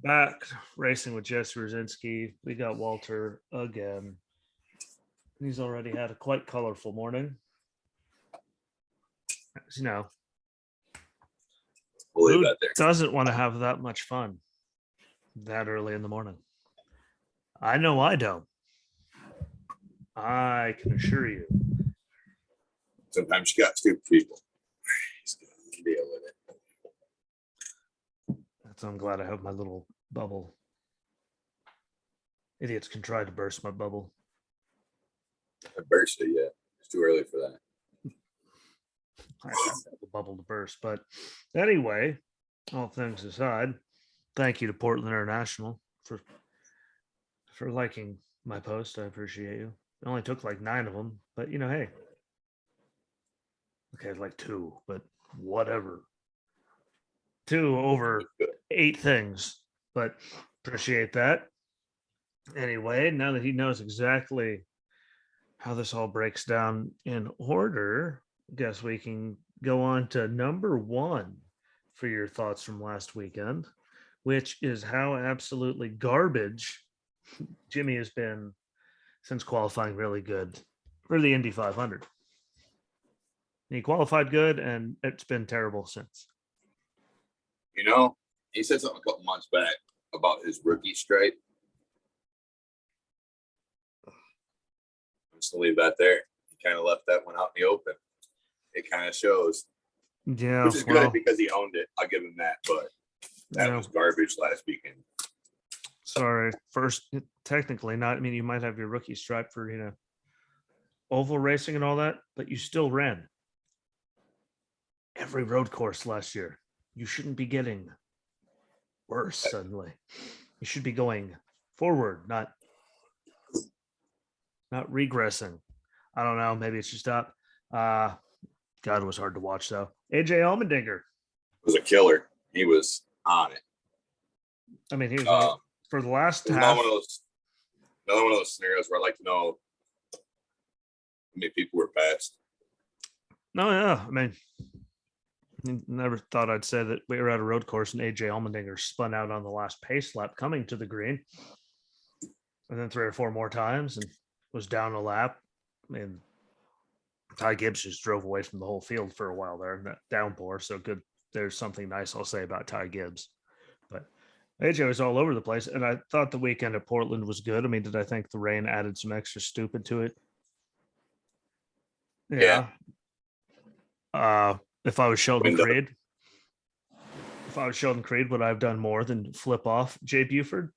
Back racing with Jesse Rosinski. We got Walter again. He's already had a quite colorful morning. As you know, who doesn't want to have that much fun that early in the morning? I know I don't. I can assure you. Sometimes you got stupid people. Just deal with it. So I'm glad I have my little bubble. Idiots can try to burst my bubble. I burst it, yeah. It's too early for that. I have the bubble to burst. But anyway, all things aside, thank you to Portland International for liking my post. I appreciate you. It only took like 9 of them, but hey. Okay, like 2, but whatever. 2 over 8 things, but appreciate that. Anyway, now that he knows exactly how this all breaks down in order, I guess we can go on to number 1 for your thoughts from last weekend, which is how absolutely garbage Jimmie has been since qualifying really good for the Indy 500. He qualified good, and it's been terrible since. He said something a couple months back about his rookie stripe. I'm just gonna leave that there. He kind of left that one out in the open. It kind of shows. Yeah. Which is good because he owned it. I'll give him that, but that was garbage last weekend. Sorry. First, technically not. I mean, you might have your rookie stripe for, oval racing and all that, but you still ran every road course last year. You shouldn't be getting worse suddenly. You should be going forward, not regressing. I don't know. Maybe it's just up. God, it was hard to watch though. AJ Allmendinger was a killer. He was on it. I mean, he was for the last half. Another one of those scenarios where I'd like to know how many people were passed. No, yeah. I mean, never thought I'd say that we were at a road course and AJ Allmendinger spun out on the last pace lap coming to the green, and then 3 or 4 more times and was down a lap. I mean, Ty Gibbs just drove away from the whole field for a while there in that downpour. So good. There's something nice I'll say about Ty Gibbs, but AJ was all over the place. And I thought the weekend at Portland was good. I mean, did I think the rain added some extra stupid to it? Yeah. If I was Sheldon Creed, would I have done more than flip off Jay Buford?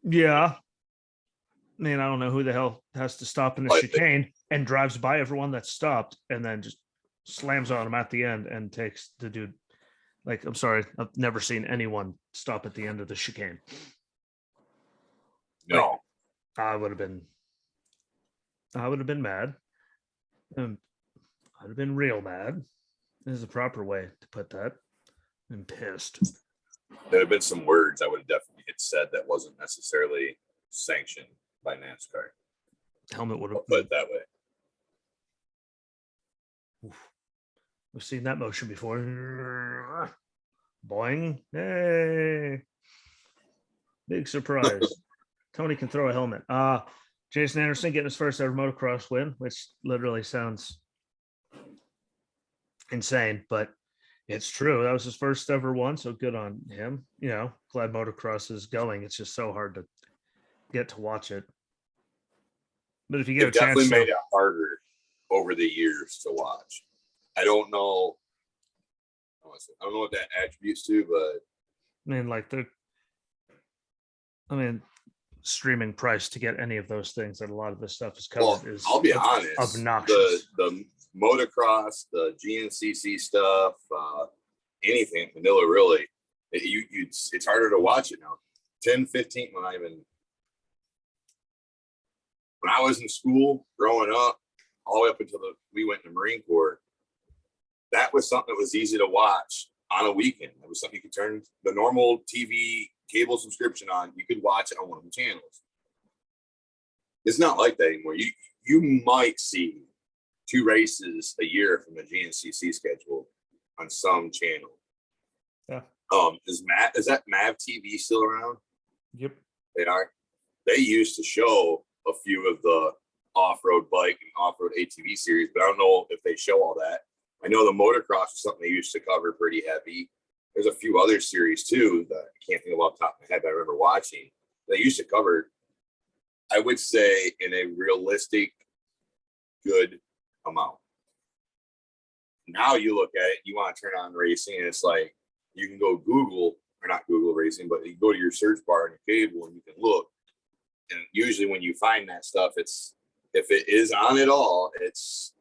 Yeah. I mean, I don't know who the hell has to stop in the chicane and drives by everyone that stopped and then just slams on him at the end and takes the dude. Like, I'm sorry, I've never seen anyone stop at the end of the chicane. No. I would have been mad. I'd have been real mad. This is the proper way to put that. I'm pissed. There have been some words I would have definitely had said that wasn't necessarily sanctioned by NASCAR. Helmet would have put it that way. Oof. We've seen that motion before. Boing. Hey. Big surprise. Tony can throw a helmet. Jason Anderson getting his first ever motocross win, which literally sounds insane, but it's true. That was his first ever one, so good on him. Glad motocross is going. It's just so hard to get to watch it. But if you get a chance, definitely made it harder over the years to watch. I don't know what that attributes to, but streaming price to get any of those things that a lot of this stuff is covered is, I'll be honest, obnoxious. The motocross, the GNCC stuff, anything vanilla really, it's harder to watch it now. 10, 15 when I was in school growing up, all the way up until we went to the Marine Corps, that was something that was easy to watch on a weekend. It was something you could turn the normal TV cable subscription on. You could watch it on one of the channels. It's not like that anymore. You might see 2 races a year from the GNCC schedule on some channel. Yeah. Is that Mav TV still around? Yep. They are. They used to show a few of the off-road bike and off-road ATV series, but I don't know if they show all that. I know the motocross is something they used to cover pretty heavy. There's a few other series too that I can't think of off the top of my head, but I remember watching. They used to cover, I would say, in a realistic, good amount. Now you look at it, you want to turn on racing, and it's like you can go Google, or not Google racing, but you go to your search bar on your cable and you can look. And usually when you find that stuff, it's, if it is on at all, it's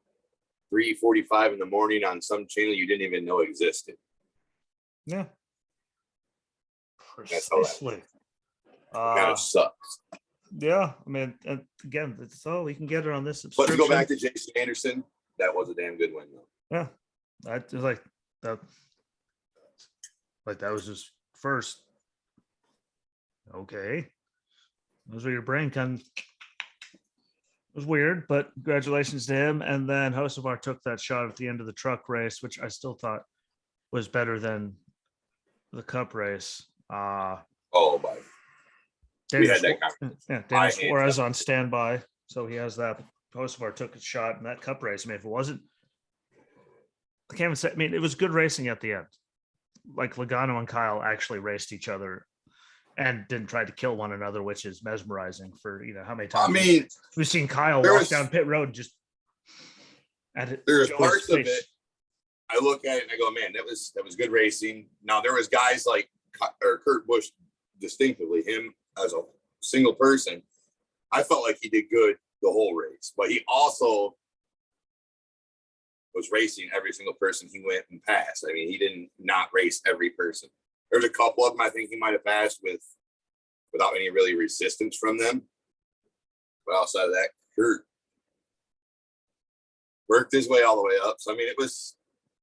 3:45 in the morning on some channel you didn't even know existed. Yeah. That's how that Precisely. kind of sucks. Yeah, I mean, again, that's all we can get it on this But subscription. to go back to Jason Anderson, that was a damn good win, though. Yeah, I just like that. Like that was his first. Okay, those were your brain kind. It was weird, but congratulations to him. And then Hocevar took that shot at the end of the truck race, which I still thought was better than the Cup race. Oh, my. We had that conversation. Yeah, Daniel Suarez on standby, so he has that. Hocevar took a shot in that Cup race. I mean, if it wasn't, I can't even say. I mean, it was good racing at the end. Like Logano and Kyle actually raced each other and didn't try to kill one another, which is mesmerizing. For how many times? I mean, we've seen Kyle walk down pit road just at it. There's parts of it. I look at it and I go, man, that was good racing. Now there was guys like Kurt Busch, distinctively him as a single person. I felt like he did good the whole race, but he also was racing every single person he went and passed. I mean, he didn't not race every person. There's a couple of them I think he might have passed without any really resistance from them. But outside of that, Kurt worked his way all the way up. So I mean,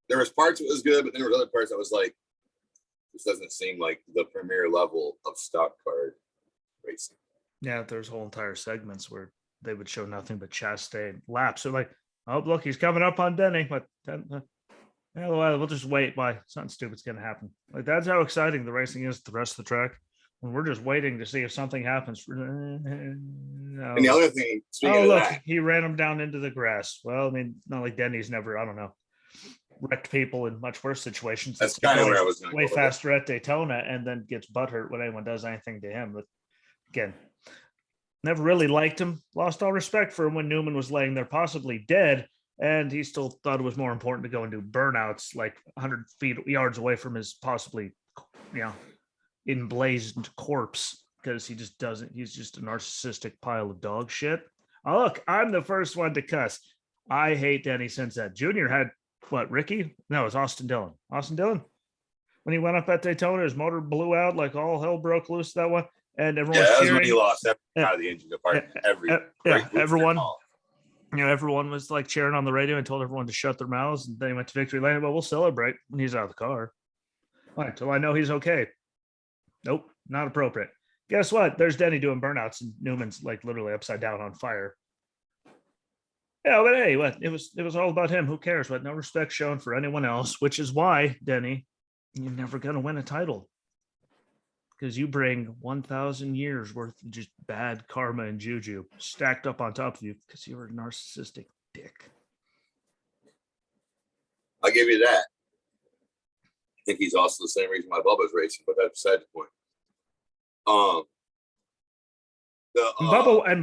there was parts it was good, but then there was other parts that was like, this doesn't seem like the premier level of stock car racing. Yeah, there's whole entire segments where they would show nothing but Chastain laps. So like, oh look, he's coming up on Denny, but we'll just wait. Why? Something stupid's gonna happen. Like that's how exciting the racing is. The rest of the track, when we're just waiting to see if something happens. And the other thing, he ran him down into the grass. Well, I mean, not like Denny's never, I don't know, wrecked people in much worse situations. That's kind of where I was going. Way faster at Daytona, and then gets butthurt when anyone does anything to him. But again, never really liked him. Lost all respect for him when Newman was laying there possibly dead, and he still thought it was more important to go and do burnouts like 100 yards away from his possibly, emblazoned corpse, because he just doesn't. He's just a narcissistic pile of dog shit. Oh, look, I'm the first one to cuss. I hate Denny since that. Junior had what, Ricky? No, it was Austin Dillon. Austin Dillon? When he went up at Daytona, his motor blew out, like all hell broke loose that one. And everyone was cheering. When he lost out of the engine department. Everyone. Everyone was like cheering on the radio and told everyone to shut their mouths. And then he went to victory lane. Well, we'll celebrate when he's out of the car. Until I know he's okay. Nope, not appropriate. Guess what? There's Denny doing burnouts, and Newman's like literally upside down on fire. Yeah, but hey, what? It was all about him. Who cares? What? No respect shown for anyone else, which is why, Denny, you're never gonna win a title. Because you bring 1,000 years worth of just bad karma and juju stacked up on top of you because you're a narcissistic dick. I'll give you that. I think he's also the same reason why Bubba's racing, but that's beside the point.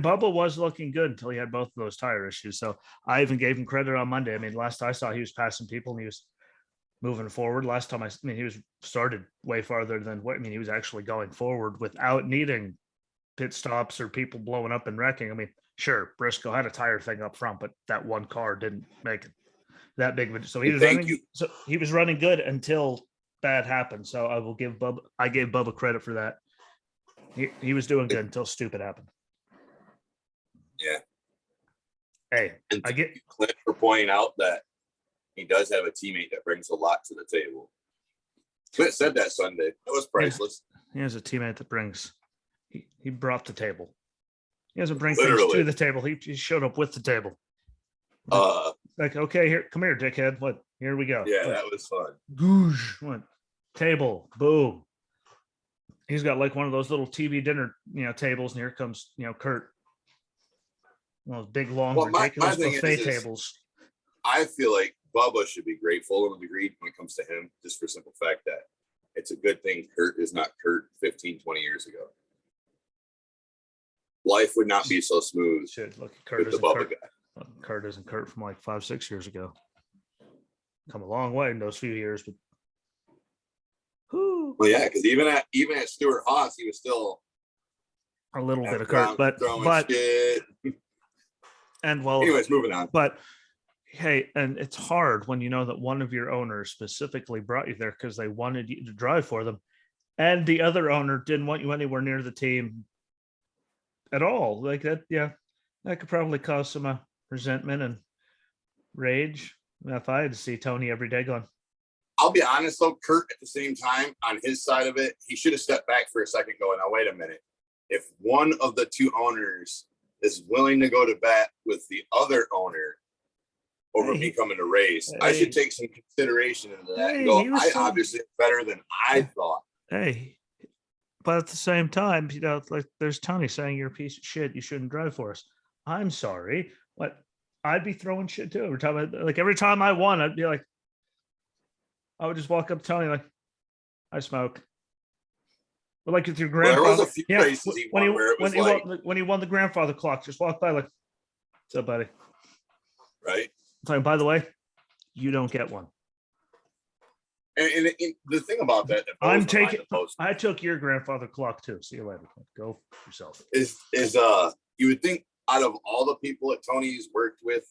Bubba was looking good until he had both of those tire issues. So I even gave him credit on Monday. I mean, last I saw, he was passing people and he was moving forward. Last time he was started way farther than what, he was actually going forward without needing pit stops or people blowing up and wrecking. I mean, sure, Briscoe had a tire thing up front, but that one car didn't make it that big of a, so he was running. So he was running good until bad happened. So I gave Bubba credit for that. He was doing good until stupid happened. Yeah. Hey, I get Clint for pointing out that he does have a teammate that brings a lot to the table. Clint said that Sunday. That was priceless. He has a teammate that brings. He brought the table. He doesn't bring things to the table. He showed up with the table. Like, okay, come here, dickhead. What? Here we go. Yeah, that was fun. Goosh. What? table, boom. He's got like one of those little TV dinner, tables, and here comes, Kurt. One of those big, long, Well, my ridiculous thing buffet is tables. I feel like Bubba should be grateful to a degree when it comes to him, just for simple fact that it's a good thing Kurt is not Kurt 15, 20 years ago. Life would not be so smooth Shit, look, Kurt with the isn't Bubba Kurt. guy. Kurt isn't Kurt from like 5-6 years ago. Come a long way in those few years, but Well, yeah, because even at Stuart Haas, he was still a little bit of Kurt, but shit. And well, anyways, moving on. But hey, and it's hard when you know that one of your owners specifically brought you there because they wanted you to drive for them, and the other owner didn't want you anywhere near the team at all. Like that, yeah, that could probably cause some resentment and rage if I had to see Tony every day going. I'll be honest though, Kurt at the same time on his side of it, he should have stepped back for a second going, now wait a minute. If one of the two owners is willing to go to bat with the other owner over me coming to race, I should take some consideration into that and go, I obviously am better than I thought. Hey, but at the same time, like there's Tony saying you're a piece of shit, you shouldn't drive for us. I'm sorry, but I'd be throwing shit too every time. Every time I won, I'd be like, I would just walk up to Tony like, I smoke. But like with your grandfather, there was a few races he won where it was when he won the grandfather clock, just walk by like, what's up, buddy? Right. Like, by the way, you don't get one. And the thing about that, I took your grandfather clock too. See you later. Go yourself. Is you would think out of all the people that Tony's worked with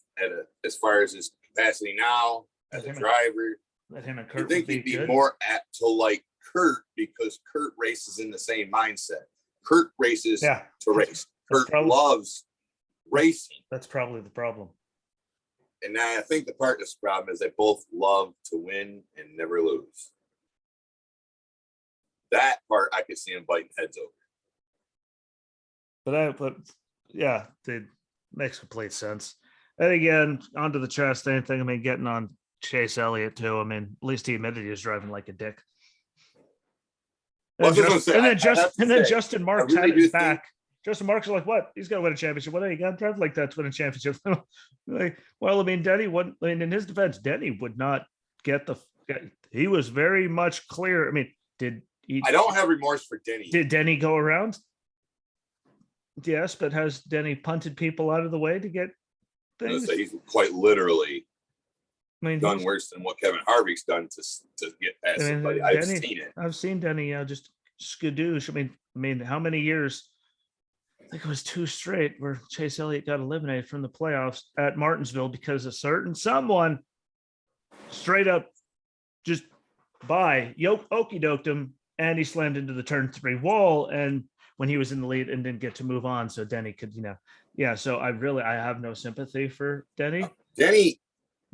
as far as his capacity now as a driver, you think he'd be more apt to like Kurt because Kurt races in the same mindset. Kurt races to race. Kurt loves racing. That's probably the problem. And I think the part of this problem is they both love to win and never lose. That part I could see him biting heads over. But yeah, it makes complete sense. And again, onto the Chastain thing. I mean, getting on Chase Elliott too. I mean, at least he admitted he was driving like a dick. And then Justin Marks had his back. Justin Marks is like, what? He's got to win a championship. What? You got to drive like that to win a championship. Like, well, I mean, in his defense, Denny would not get he was very much clear. I mean, I don't have remorse for Denny. Did Denny go around? Yes, but has Denny punted people out of the way to get things? He's quite literally done worse than what Kevin Harvick's done to get past somebody. I've seen it. I've seen Denny just skadoosh. I mean, how many years? I think it was 2 straight where Chase Elliott got eliminated from the playoffs at Martinsville because a certain someone straight up just okey doked him, and he slammed into the turn 3 wall. And when he was in the lead and didn't get to move on, so Denny could, So I have no sympathy for Denny.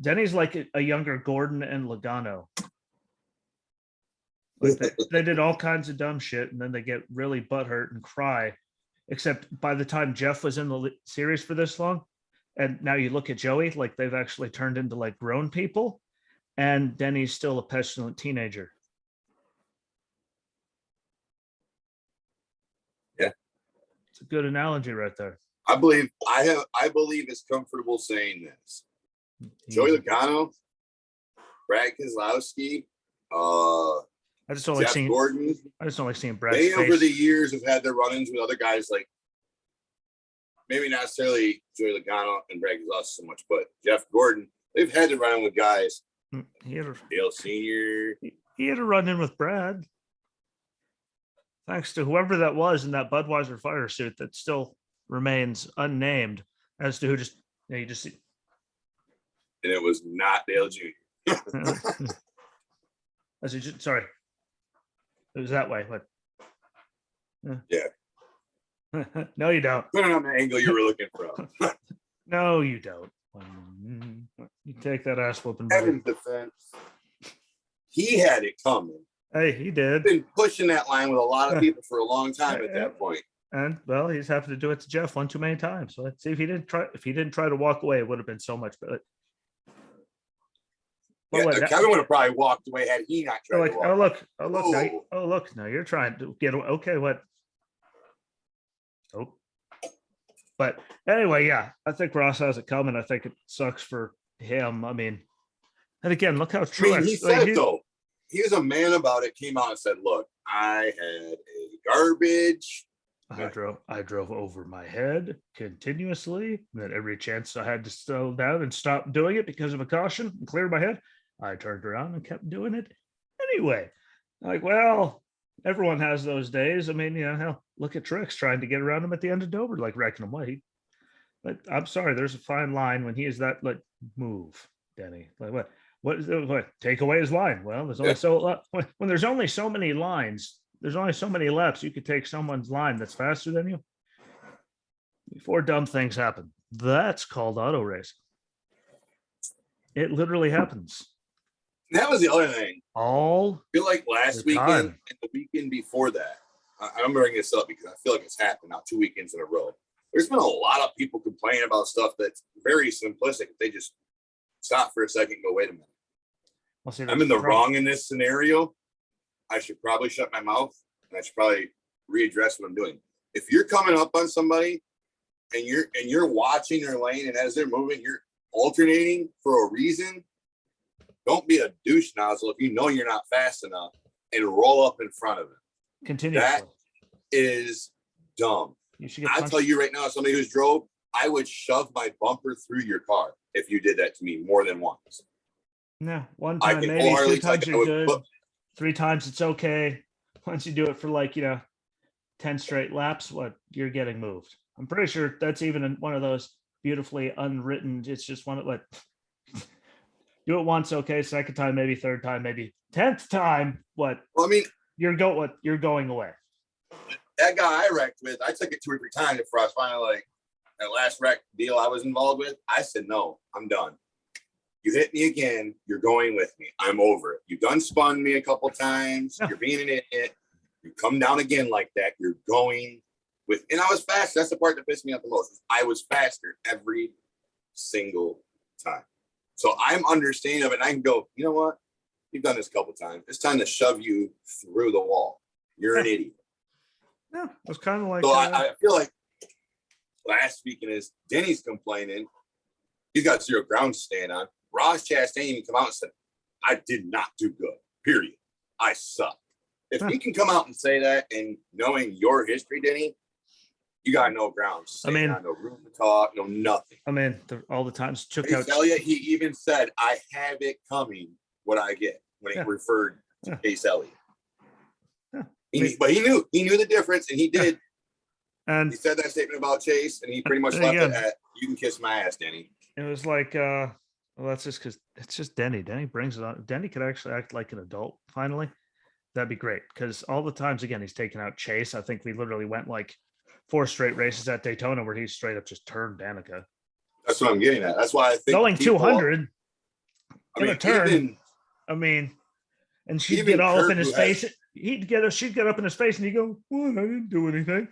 Denny's like a younger Gordon and Logano. Like they did all kinds of dumb shit, and then they get really butthurt and cry. Except by the time Jeff was in the series for this long, and now you look at Joey, like they've actually turned into like grown people, and Denny's still a petulant teenager. Yeah, it's a good analogy right there. I believe it's comfortable saying this. Joey Logano, Brad Keselowski, I just don't like seeing Gordon. I just don't like seeing Brad. They over the years have had their run-ins with other guys, like maybe not necessarily Joey Logano and Brad Keselowski so much, but Jeff Gordon. They've had to run in with guys. Dale Senior. He had a run in with Brad, thanks to whoever that was in that Budweiser fire suit that still remains unnamed as to who you just see. And it was not Dale Jr. Sorry. It was that way. What? Yeah. No, you don't. Put it on the angle you were looking for. No, you don't. You take that ass whooping. Kevin's defense. He had it coming. Hey, he did. Been pushing that line with a lot of people for a long time at that point. And well, he's having to do it to Jeff one too many times. So let's see if he didn't try to walk away, it would have been so much better. Yeah, what, Kevin would have probably walked away had he not tried like, to walk. oh look, now you're trying to get okay. What? Oh, but anyway, yeah, I think Ross has it coming. I think it sucks for him. I mean, and again, look how I true. mean, he said though, he was a man about it. Came out and said, "Look, I had a garbage. I drove over my head continuously. And then every chance I had to slow down and stop doing it because of a caution and clear my head, I turned around and kept doing it anyway. Like, well, everyone has those days. I mean, hell, look at Trix trying to get around him at the end of Dover, like wrecking him. But I'm sorry, there's a fine line when he is that like move, Denny. Like what? What? Take away his line. Well, there's only when there's only so many lines. There's only so many laps you could take someone's line that's faster than you before dumb things happen. That's called auto racing. It literally happens. That was the other thing. I feel like last weekend and the weekend before that, I'm bringing this up because I feel like it's happened now 2 weekends in a row. There's been a lot of people complaining about stuff that's very simplistic. They just stop for a second and go, wait a minute. Well, see, I'm in the wrong in this scenario. I should probably shut my mouth and I should probably readdress what I'm doing. If you're coming up on somebody and you're watching their lane and as they're moving, you're alternating for a reason, don't be a douche nozzle if you know you're not fast enough and roll up in front of it. Continue. That is dumb. I'll tell you right now, as somebody who's drove, I would shove my bumper through your car if you did that to me more than once. No, one time maybe, 2 times you're good. But 3 times it's okay. Once you do it for like 10 straight laps, what you're getting moved. I'm pretty sure that's even one of those beautifully unwritten. It's just one of what do it once, okay. Second time, maybe. Third time, maybe. 10th time, what? Well, I mean, you're going away. That guy I wrecked with, I took it 2 or 3 times before I was finally like that last wreck deal I was involved with. I said, no, I'm done. You hit me again, you're going with me. I'm over it. You done spun me a couple times. You're being an idiot. You come down again like that, you're going with. And I was fast. That's the part that pissed me off the most. I was faster every single time. So I'm understanding of it. And I can go, you know what? You've done this a couple times. It's time to shove you through the wall. You're an idiot. Yeah, it was kind of like. So I feel like last weekend is Denny's complaining. He's got 0 ground to stand on. Ross Chastain even come out and said, I did not do good, period. I suck. If he can come out and say that and knowing your history, Denny, you got no ground. I mean, no room to talk, no nothing. I mean, all the times Chase Elliott, he even said, I have it coming what I get when he referred to Chase Elliott. But he knew the difference, and he did. And he said that statement about Chase, and he pretty much left it at, you can kiss my ass, Denny. It was like, well, that's just because it's just Denny. Denny brings it on. Denny could actually act like an adult finally. That'd be great because all the times, again, he's taken out Chase. I think we literally went like 4 straight races at Daytona where he straight up just turned Danica. That's what I'm getting at. That's why I think going 200 in a turn. And she'd get all up in his face. She'd get up in his face, and he'd go, "What? I didn't do anything."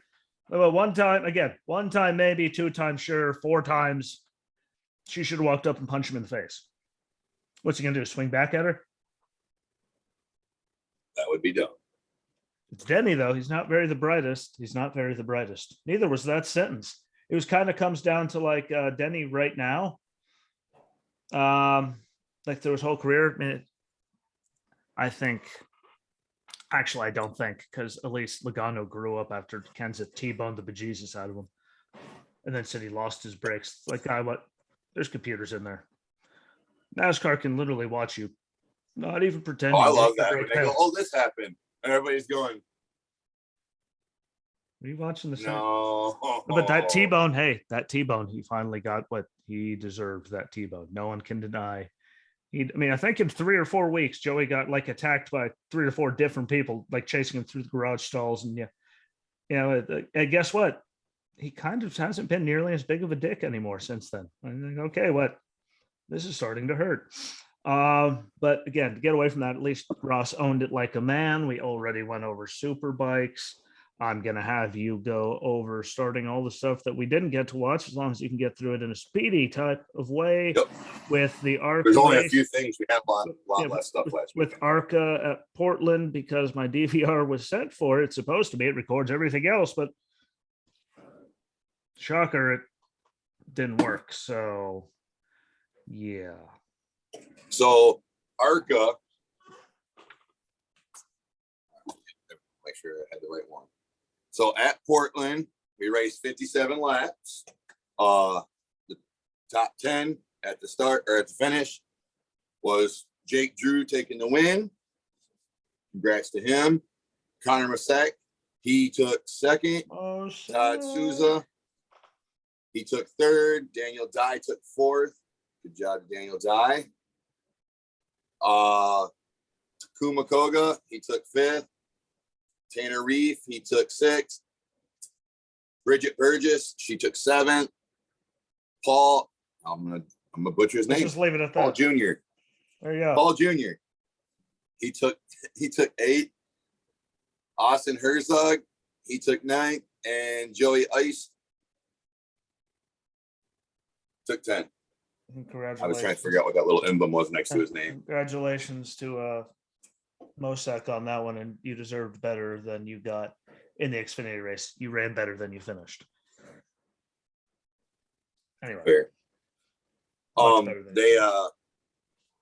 Well, one time maybe, 2 times sure, 4 times she should have walked up and punched him in the face. What's he gonna do? Swing back at her? That would be dumb. It's Denny though. He's not very the brightest. Neither was that sentence. It was kind of comes down to like Denny right now. Like through his whole career. I mean, I don't think, because at least Logano grew up after Kenseth T-boned the bejesus out of him and then said he lost his brakes. Like, there's computers in there. NASCAR can literally watch you, not even pretend. Oh, I love that. When they go, oh, this happened. And everybody's going. Are you watching the same? No. But that T-bone, he finally got what he deserved, that T-bone. No one can deny. I think in 3 or 4 weeks, Joey got like attacked by 3 or 4 different people, like chasing him through the garage stalls. And and guess what? He kind of hasn't been nearly as big of a dick anymore since then. I'm like, okay, this is starting to hurt. But again, to get away from that, at least Ross owned it like a man. We already went over super bikes. I'm going to have you go over starting all the stuff that we didn't get to watch, as long as you can get through it in a speedy type of way. Yep. With the ARCA There's only race. a few things. We have a lot less stuff last week. With ARCA at Portland, because my DVR was set for it. It's supposed to be. It records everything else, but shocker, it didn't work. So, yeah. So ARCA, make sure I had the right one. So at Portland, we raced 57 laps. The top 10 at the start or at the finish was Jake Drew taking the win. Congrats to him. Connor Masek, he took second. Todd Souza, he took third. Daniel Dye took fourth. Good job, Daniel Dye. Takuma Koga, he took fifth. Tanner Reef, he took sixth. Bridget Burgess, she took seventh. Paul, I'm gonna butcher his name. Just leave it at that. Paul Jr. There you go. Paul Jr. He took eighth. Austin Herzog, he took ninth, and Joey Ice took 10. Congratulations. I was trying to figure out what that little emblem was next to his name. Congratulations to Mosek on that one, and you deserved better than you got in the Xfinity race. You ran better than you finished. Anyway. Fair. They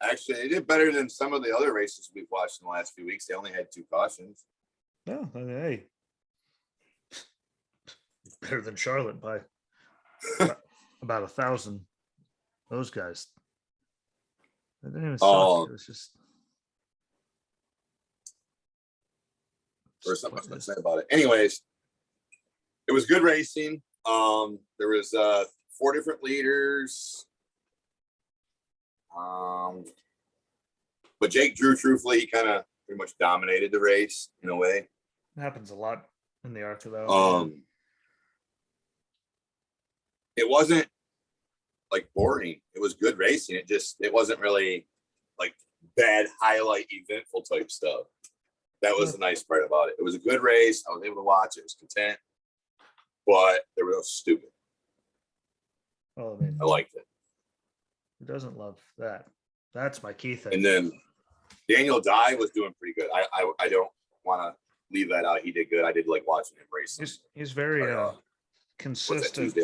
Actually, they did better than some of the other races we've watched in the last few weeks. They only had 2 cautions. Yeah, hey, better than Charlotte by about 1,000. Those guys. They didn't even suck. It was just. There's something to say about it. Anyways, it was good racing. There was 4 different leaders. But Jake Drew, truthfully, he kind of pretty much dominated the race in a way. It happens a lot in the ARCA though. It wasn't like boring. It was good racing. It wasn't really like bad highlight eventful type stuff. That was the nice part about it. It was a good race. I was able to watch it. I was content, but they were no stupid. Well, I mean, I liked it. Who doesn't love that? That's my key thing. And then Daniel Dye was doing pretty good. I don't want to leave that out. He did good. I did like watching him race. He's very consistent.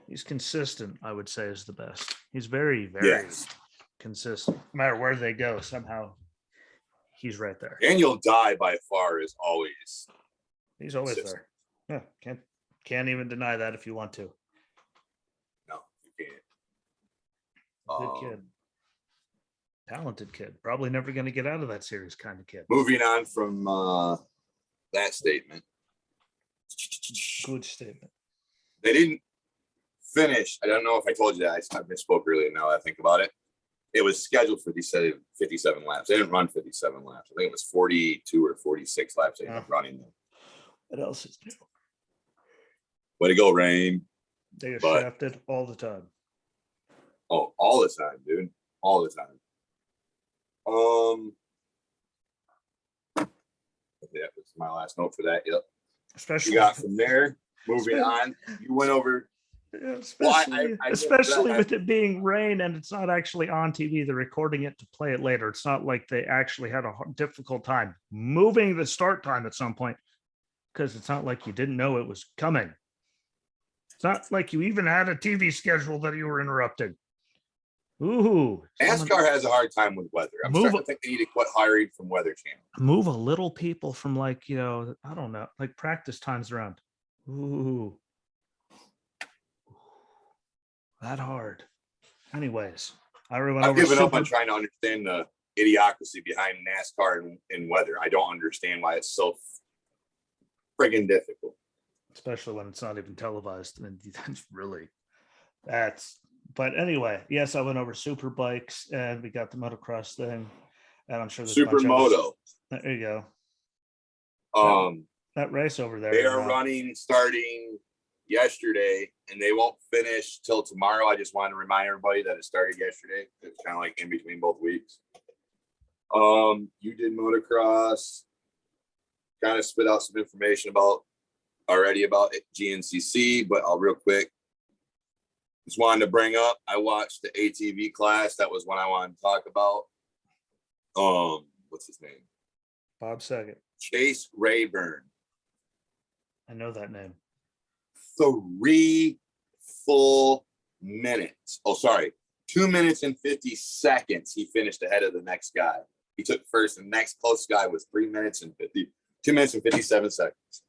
He's consistent, I would say, is the best. He's very consistent. No matter where they go, somehow he's right there. Daniel Dye by far is always. He's always consistent. There. Yeah, can't even deny that if you want to. No, you can't. Good kid. Talented kid. Probably never going to get out of that series kind of kid. Moving on from that statement. Good statement. They didn't finish. I don't know if I told you that. I misspoke earlier now that I think about it. It was scheduled for 57 laps. They didn't run 57 laps. I think it was 42 or 46 laps they ended up running them. What else is new? Way to go, Rain. They get shafted all the time. Oh, all the time, dude. All the time. That was my last note for that. Yep. Especially you got from there. Moving on. You went over. Yeah, especially with it being rain and it's not actually on TV. They're recording it to play it later. It's not like they actually had a difficult time moving the start time at some point, because it's not like you didn't know it was coming. It's not like you even had a TV schedule that you were interrupting. Ooh. NASCAR has a hard time with weather. I'm starting to think they need to quit hiring from Weather Channel. Move a little people from I don't know, like practice times around. Ooh. That hard. Anyways, I've given up on trying to understand the idiocracy behind NASCAR and weather. I don't understand why it's so friggin' difficult. Especially when it's not even televised. I mean, but anyway, yes, I went over super bikes and we got the motocross thing. And I'm sure there's Supermoto. There you go. That race over there. They are running starting yesterday and they won't finish till tomorrow. I just want to remind everybody that it started yesterday. It's kind of like in between both weeks. You did motocross. kind of spit out some information about GNCC, but I'll real quick. Just wanted to bring up, I watched the ATV class. That was one I wanted to talk about. What's his name? Bob Saget. Chase Rayburn. I know that name. 3 full minutes. Oh, sorry. 2 minutes and 50 seconds. He finished ahead of the next guy. He took first, and the next closest guy was 2 minutes and 57 seconds.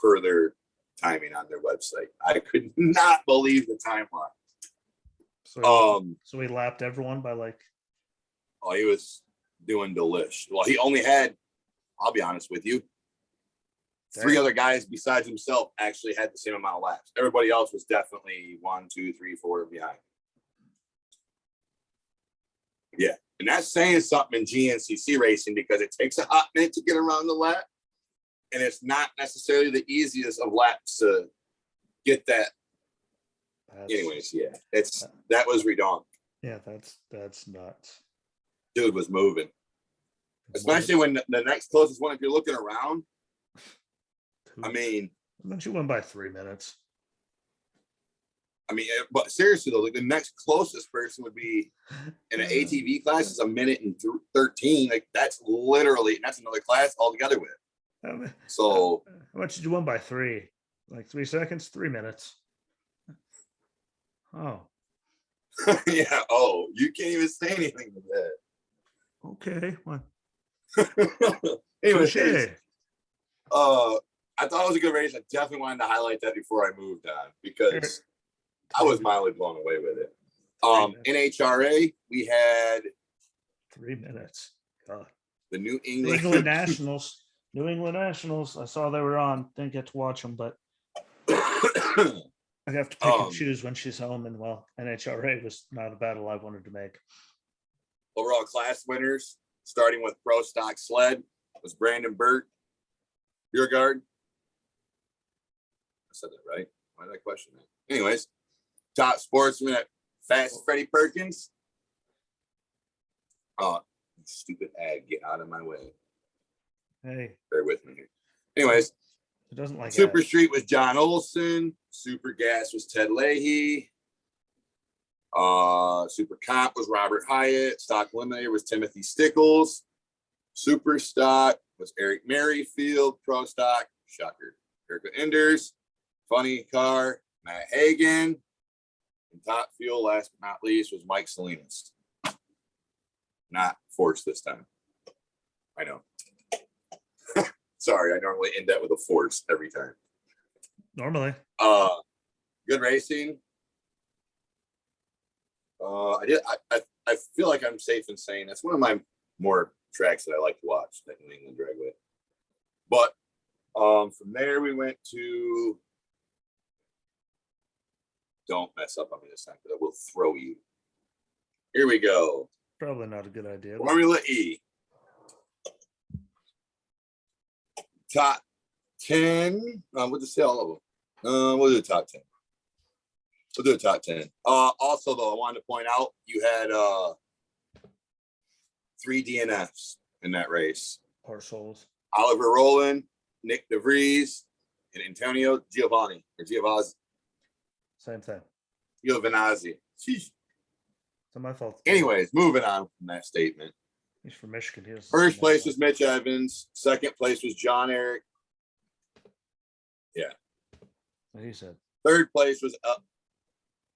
Per their timing on their website. I could not believe the timeline. So he lapped everyone by like. Oh, he was doing delish. Well, he only had, I'll be honest with you, 3 other guys besides himself actually had the same amount of laps. Everybody else was definitely 1, 2, 3, 4 behind. Yeah. And that's saying something in GNCC racing because it takes a hot minute to get around the lap. And it's not necessarily the easiest of laps to get that. Anyways, yeah, that was redonk. Yeah, that's nuts. Dude was moving. Especially when the next closest one, if you're looking around, I mean, don't you win by 3 minutes? I mean, but seriously though, like the next closest person would be in an ATV class is 1 minute and 13. Like that's another class altogether with. So how much did you win by 3? Like 3 seconds, 3 minutes. Oh. Yeah. Oh, you can't even say anything to that. Okay. Well, anyway, I thought it was a good race. I definitely wanted to highlight that before I moved on because I was mildly blown away with it. NHRA, we had 3 minutes. God. The New England Nationals. New England Nationals. I saw they were on. Didn't get to watch them, but I have to pick and choose when she's home. And well, NHRA was not a battle I wanted to make. Overall class winners, starting with Pro Stock Sled, was Brandon Burt, Rear Guard. I said that right. Why did I question that? Anyways, top sportsman at Fast Freddie Perkins. Stupid ad, get out of my way. Hey, bear with me here. Anyways, it doesn't like Super Street was John Olson. Super Gas was Ted Leahy. Super Comp was Robert Hyatt. Stock Eliminator was Timothy Stickles. Super Stock was Eric Merrifield. Pro Stock, shocker, Erica Enders. Funny Car, Matt Hagan. And Top Fuel, last but not least, was Mike Salinas. Not forced this time. I know. Sorry, I normally end that with a force every time. Normally. Good racing. I feel like I'm safe in saying that's one of my more tracks that I like to watch, that New England Dragway. But from there we went to, don't mess up on me this time because I will throw you. Here we go. Probably not a good idea. Formula E. Top 10. We'll just say all of them. We'll do the top 10. We'll do the top 10. Also, though, I wanted to point out you had 3 DNFs in that race. Poor souls. Oliver Rowland, Nick DeVries, and Antonio Giovanni. Or Giovazzi. Same thing. Giovinazzi. Sheesh. It's my fault. Anyways, moving on from that statement. He's from Michigan. He First place was Mitch Evans. Second place was John Eric. Yeah. What he said. Third place was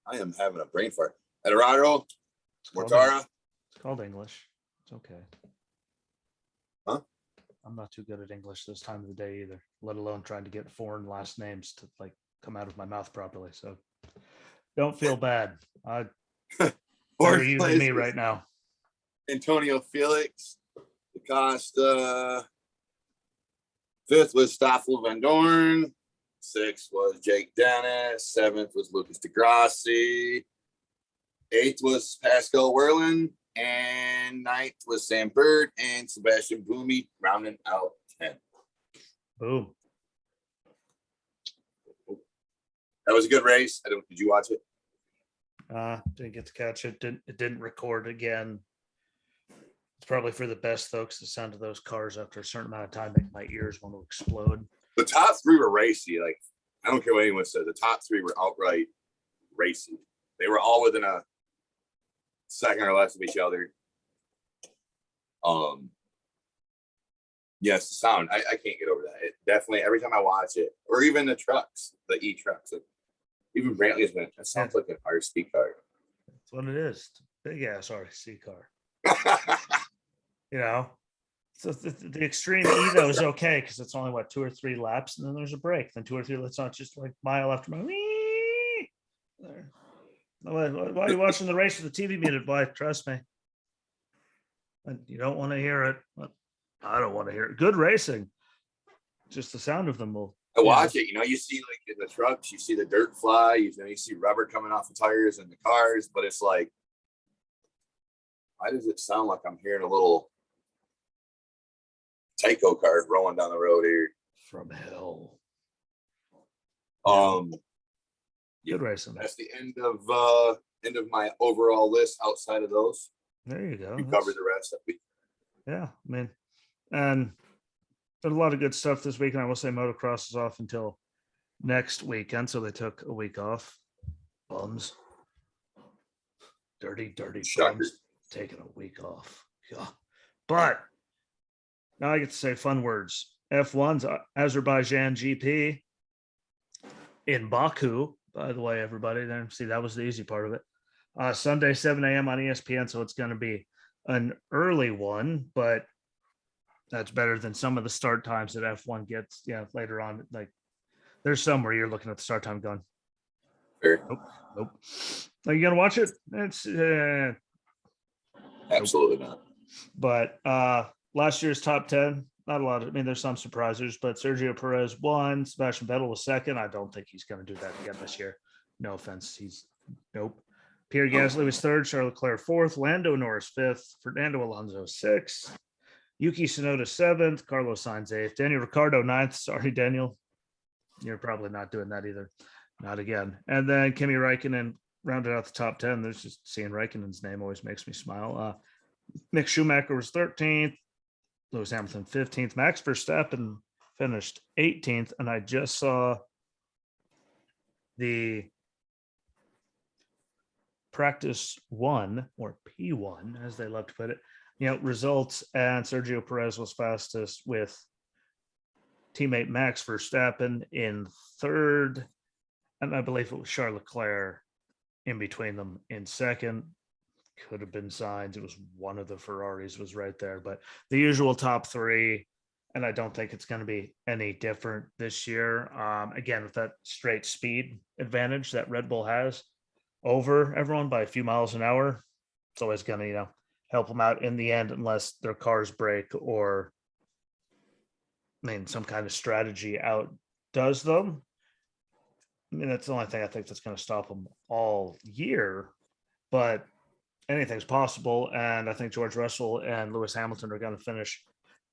I am having a brain fart. Eduardo Mortara. It's called English. It's okay. Huh? I'm not too good at English this time of the day either, let alone trying to get foreign last names to like come out of my mouth properly. So don't feel bad. Better you than me right now. Antonio Felix, DaCosta. Fifth was Stoffel Van Dorn. Sixth was Jake Dennis. Seventh was Lucas DeGrassi. Eighth was Pascal Werlin. And ninth was Sam Bird and Sebastian Boomy, rounding out 10. Boom. That was a good race. Did you watch it? Didn't get to catch it. It didn't record again. It's probably for the best, though, because the sound of those cars after a certain amount of time make my ears want to explode. The top three were racy. Like, I don't care what anyone said. The top three were outright racy. They were all within a second or less of each other. Yes, the sound. I can't get over that. It definitely, every time I watch it, or even the trucks, the e-trucks, even Brantley's been, it sounds like an RC car. That's what it is. Big ass RC car. So the extreme E though is okay because it's only 2 or 3 laps and then there's a break. Then 2 or 3. It's not just like mile after mile. There. Why are you watching the race with the TV muted, boy? Trust me. And you don't want to hear it. I don't want to hear it. Good racing. Just the sound of them will. I watch it. You see like in the trucks, you see the dirt fly. You see rubber coming off the tires and the cars, but it's like, why does it sound like I'm hearing a little Tyco car rolling down the road here from hell? Good racing. That's the end of my overall list. Outside of those, there you go. We covered the rest of it. Yeah, I mean, and there's a lot of good stuff this weekend. I will say motocross is off until next weekend, so they took a week off. Bums, dirty bums, taking a week off. Yeah, but now I get to say fun words. F1's Azerbaijan GP in Baku. By the way, everybody there, see, that was the easy part of it. Sunday, 7 a.m. on ESPN, so it's going to be an early one, but that's better than some of the start times that F1 gets. Yeah, later on, like there's some where you're looking at the start time going, sure. Nope. Are you gonna watch it? It's absolutely not. But last year's top 10, not a lot. I mean, there's some surprises, but Sergio Perez won. Sebastian Vettel was second. I don't think he's going to do that again this year. No offense. Nope. Pierre Gasly was third. Charles Leclerc fourth. Lando Norris fifth. Fernando Alonso sixth. Yuki Tsunoda seventh. Carlos Sainz eighth. Daniel Ricciardo ninth. Sorry, Daniel. You're probably not doing that either. Not again. And then Kimi Räikkönen rounded out the top 10. There's just seeing Räikkönen's name always makes me smile. Mick Schumacher was 13th. Lewis Hamilton 15th. Max Verstappen finished 18th. And I just saw the practice 1 or P1, as they love to put it, results. And Sergio Perez was fastest with teammate Max Verstappen in third. And I believe it was Charles Leclerc in between them in second. Could have been Sainz. It was one of the Ferraris was right there, but the usual top 3. And I don't think it's going to be any different this year. Again, with that straight speed advantage that Red Bull has over everyone by a few miles an hour, it's always going to, help them out in the end, unless their cars break or, some kind of strategy outdoes them. That's the only thing I think that's going to stop them all year, but anything's possible. And I think George Russell and Lewis Hamilton are going to finish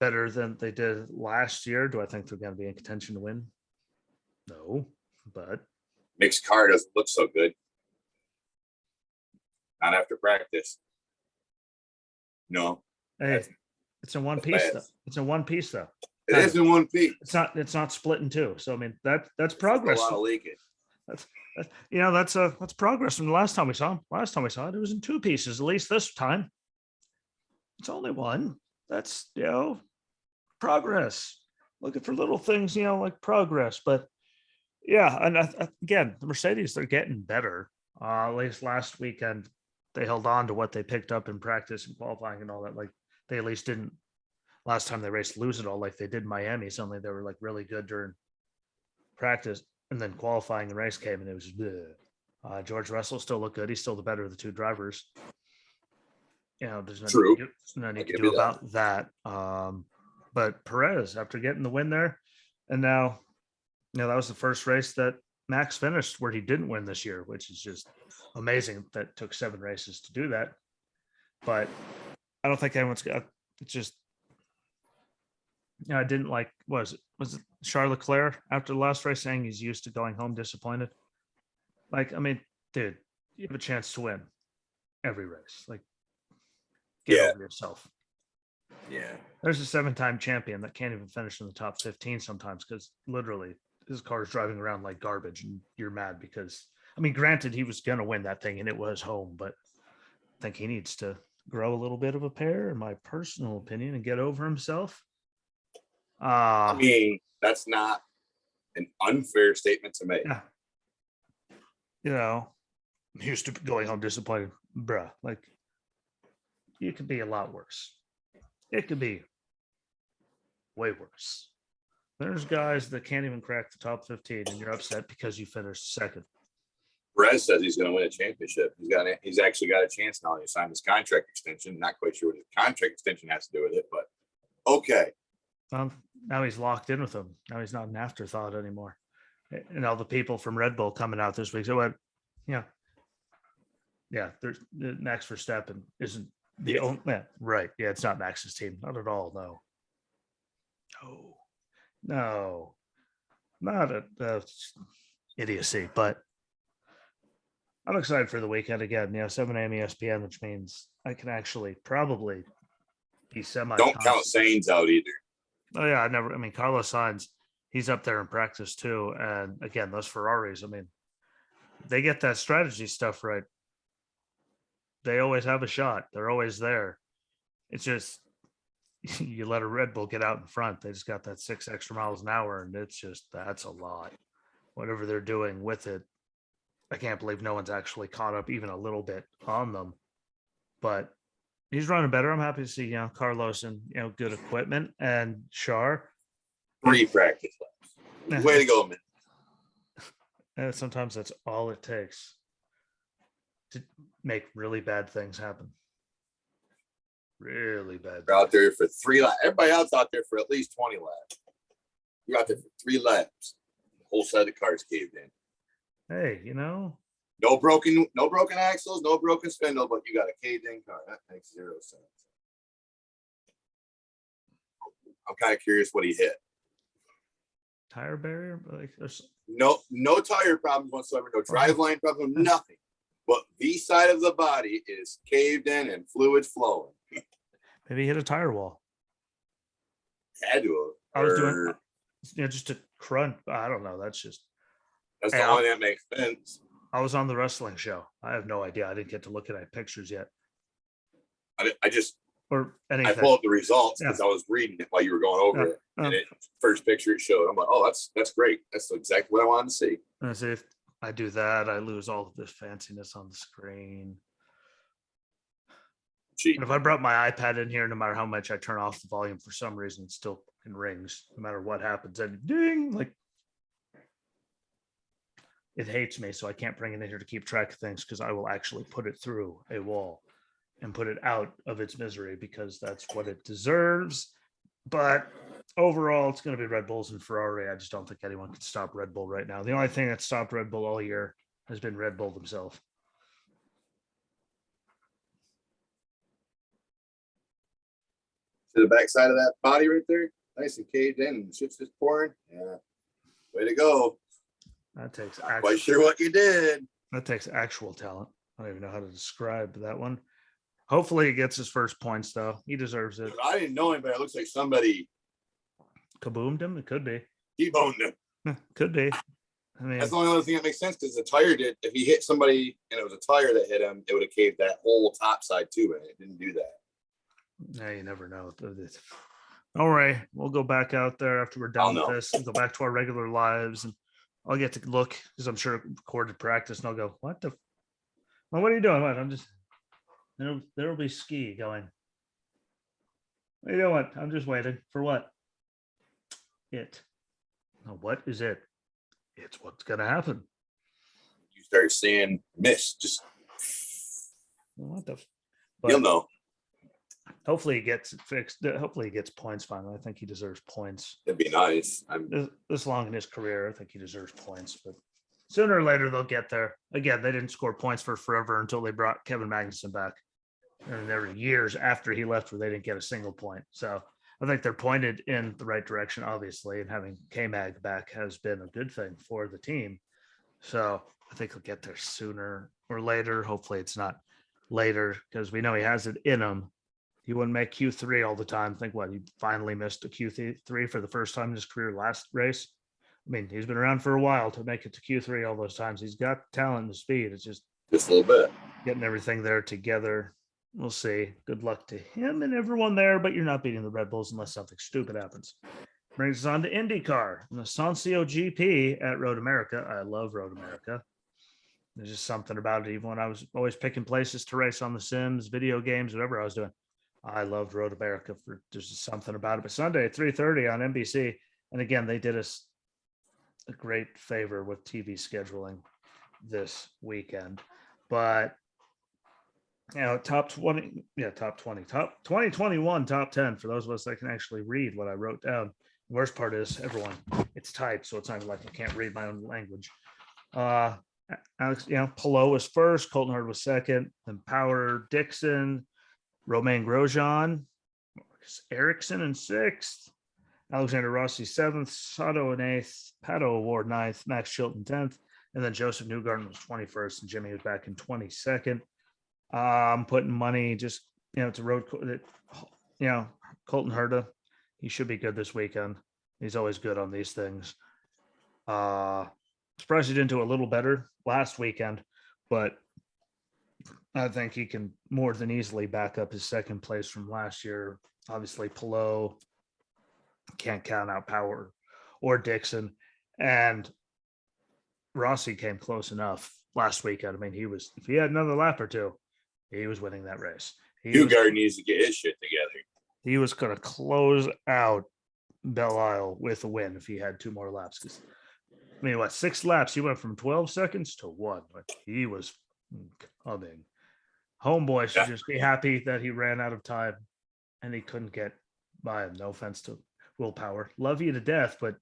better than they did last year. Do I think they're going to be in contention to win? No, but Mick's car doesn't look so good. Not after practice. No. Hey, it's in one piece though. It's in one piece though. It is in one piece. It's not split in two. So that's progress. A lot of leakage. That's progress from the last time we saw him. Last time we saw it, it was in 2 pieces. At least this time, it's only one. That's progress. Looking for little things, like progress. But yeah, and again, the Mercedes, they're getting better. At least last weekend, they held on to what they picked up in practice and qualifying and all that. Like they at least didn't last time they raced lose it all like they did in Miami. Suddenly they were like really good during practice. And then qualifying and race came, and it was George Russell still looked good. He's still the better of the 2 drivers. There's no need to do about that. But Perez, after getting the win there, and now, that was the first race that Max finished where he didn't win this year, which is just amazing. That took 7 races to do that. But I don't think anyone's got. It's just. I didn't like, was it Charles Leclerc after the last race saying he's used to going home disappointed? Dude, you have a chance to win every race. Like, get over yourself. Yeah. There's a 7-time champion that can't even finish in the top 15 sometimes because literally his car is driving around like garbage, and you're mad because, I mean, granted, he was going to win that thing and it was home, but I think he needs to grow a little bit of a pair, in my personal opinion, and get over himself. I mean, that's not an unfair statement to make. Yeah. You know, I'm used to going home disappointed, bruh. Like, it could be a lot worse. It could be way worse. There's guys that can't even crack the top 15, and you're upset because you finished second. Perez says he's going to win a championship. He's actually got a chance now. He signed his contract extension. Not quite sure what his contract extension has to do with it, but okay. Now he's locked in with them. Now he's not an afterthought anymore. And all the people from Red Bull coming out this week. So what? Yeah. There's Max Verstappen isn't the only. Yeah, right. Yeah, it's not Max's team. Not at all. No, not a idiocy. But I'm excited for the weekend again. 7 a.m. ESPN, which means I can actually probably be semi. Don't count Sainz out either. Oh yeah, I mean, Carlos Sainz, he's up there in practice too. And again, those Ferraris, I mean, they get that strategy stuff right. They always have a shot. They're always there. It's just you let a Red Bull get out in front. They just got that 6 extra miles an hour, and that's a lot. Whatever they're doing with it, I can't believe no one's actually caught up even a little bit on them. But he's running better. I'm happy to see, Carlos and, good equipment, and Char. 3 practice laps. Way to go, man. And sometimes that's all it takes to make really bad things happen. Really bad. You're out there for 3 laps. Everybody else out there for at least 20 laps. You're out there for 3 laps. The whole set of the cars caved in. Hey, no broken axles, no broken spindle, but you got a caved in car. That makes 0 sense. I'm kind of curious what he hit. Tire barrier? Like, no tire problems whatsoever. No driveline problem. Nothing. But the side of the body is caved in and fluid flowing. Maybe he hit a tire wall. Had to have. I was doing just a crunch. I don't know. That's the only that makes sense. I was on the wrestling show. I have no idea. I didn't get to look at any pictures yet. I or anything. I pulled up the results because I was reading it while you were going over it. And first picture it showed. I'm like, oh, that's great. That's exactly what I wanted to see. And if I do that, I lose all of this fanciness on the screen. And if I brought my iPad in here, no matter how much I turn off the volume, for some reason, it still rings, no matter what happens. And ding, like, it hates me, so I can't bring it in here to keep track of things, because I will actually put it through a wall and put it out of its misery, because that's what it deserves. But overall, it's going to be Red Bulls and Ferrari. I just don't think anyone can stop Red Bull right now. The only thing that stopped Red Bull all year has been Red Bull themselves. To the backside of that body right there, nice and caved in, and shit's just pouring. Yeah, way to go. That takes. Not quite sure what you did. That takes actual talent. I don't even know how to describe that one. Hopefully, he gets his first points, though. He deserves it. I didn't know him, but it looks like somebody kaboomed him. It could be. T-boned him. Could be. I mean, that's the only other thing that makes sense, because the tire did. If he hit somebody and it was a tire that hit him, it would have caved that whole top side too, and it didn't do that. Yeah, you never know. All right, we'll go back out there after we're done with this and go back to our regular lives, and I'll get to look, because I'm sure recorded practice, and I'll go, what are you doing? What? I'm just, there'll be ski going. What are you doing? I'm just waiting for what? What is it? It's what's going to happen. You start seeing mist, just you'll know. Hopefully he gets it fixed. Hopefully he gets points finally. I think he deserves points. It'd be nice. This long in his career, I think he deserves points. But sooner or later, they'll get there. Again, they didn't score points for forever until they brought Kevin Magnussen back. And there were years after he left where they didn't get a single point. So I think they're pointed in the right direction, obviously. And having K-Mag back has been a good thing for the team. So I think he'll get there sooner or later. Hopefully it's not later, because we know he has it in him. he wouldn't make Q3 all the time. Think what, he finally missed a Q3 for the first time in his career last race. I mean, he's been around for a while to make it to Q3 all those times. He's got talent and speed. It's just a little bit. Getting everything there together. We'll see. Good luck to him and everyone there, but you're not beating the Red Bulls unless something stupid happens. Brings us on to IndyCar and the Sonsio GP at Road America. I love Road America. There's just something about it. Even when I was always picking places to race on the Sims, video games, whatever I was doing, I loved Road America. There's just something about it. But Sunday at 3:30 on NBC, and again, they did us a great favor with TV scheduling this weekend. But top 2021, top 10 for those of us that can actually read what I wrote down. The worst part is everyone, it's typed, so it's not like I can't read my own language. Alex, Palou was first, Colton Herta was second, then Power, Dixon, Romain Grosjean, Marcus Ericsson in sixth, Alexander Rossi seventh, Sato in eighth, Pato Award ninth, Max Chilton 10th, and then Joseph Newgarden was 21st, and Jimmie was back in 22nd. I'm putting money just, it's a road, Colton Herta, he should be good this weekend. He's always good on these things. Surprised he didn't do a little better last weekend, but I think he can more than easily back up his second place from last year. Obviously, Palou, can't count out Power or Dixon, and Rossi came close enough last weekend. I mean, if he had another lap or two, he was winning that race. Newgarden needs to get his shit together. He was going to close out Belle Isle with a win if he had two more laps. Because I mean, 6 laps? He went from 12 seconds to 1. He was coming. Homeboy should just be happy that he ran out of time and he couldn't get by him. No offense to Willpower. Love you to death, but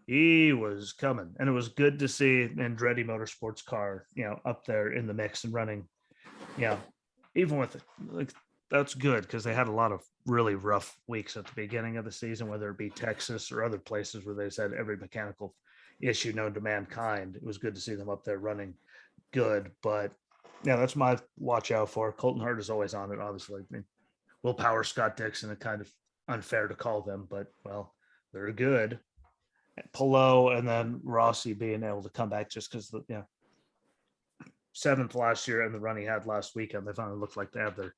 he was coming. And it was good to see Andretti Motorsports car, up there in the mix and running. Even with it, that's good because they had a lot of really rough weeks at the beginning of the season, whether it be Texas or other places where they said every mechanical issue known to mankind. It was good to see them up there running good. But that's my watch out for. Colton Herta is always on it, obviously. I mean, Willpower, Scott Dixon, it's kind of unfair to call them, but they're good. Palou and then Rossi being able to come back just because 7th last year and the run he had last weekend, they finally looked like they have their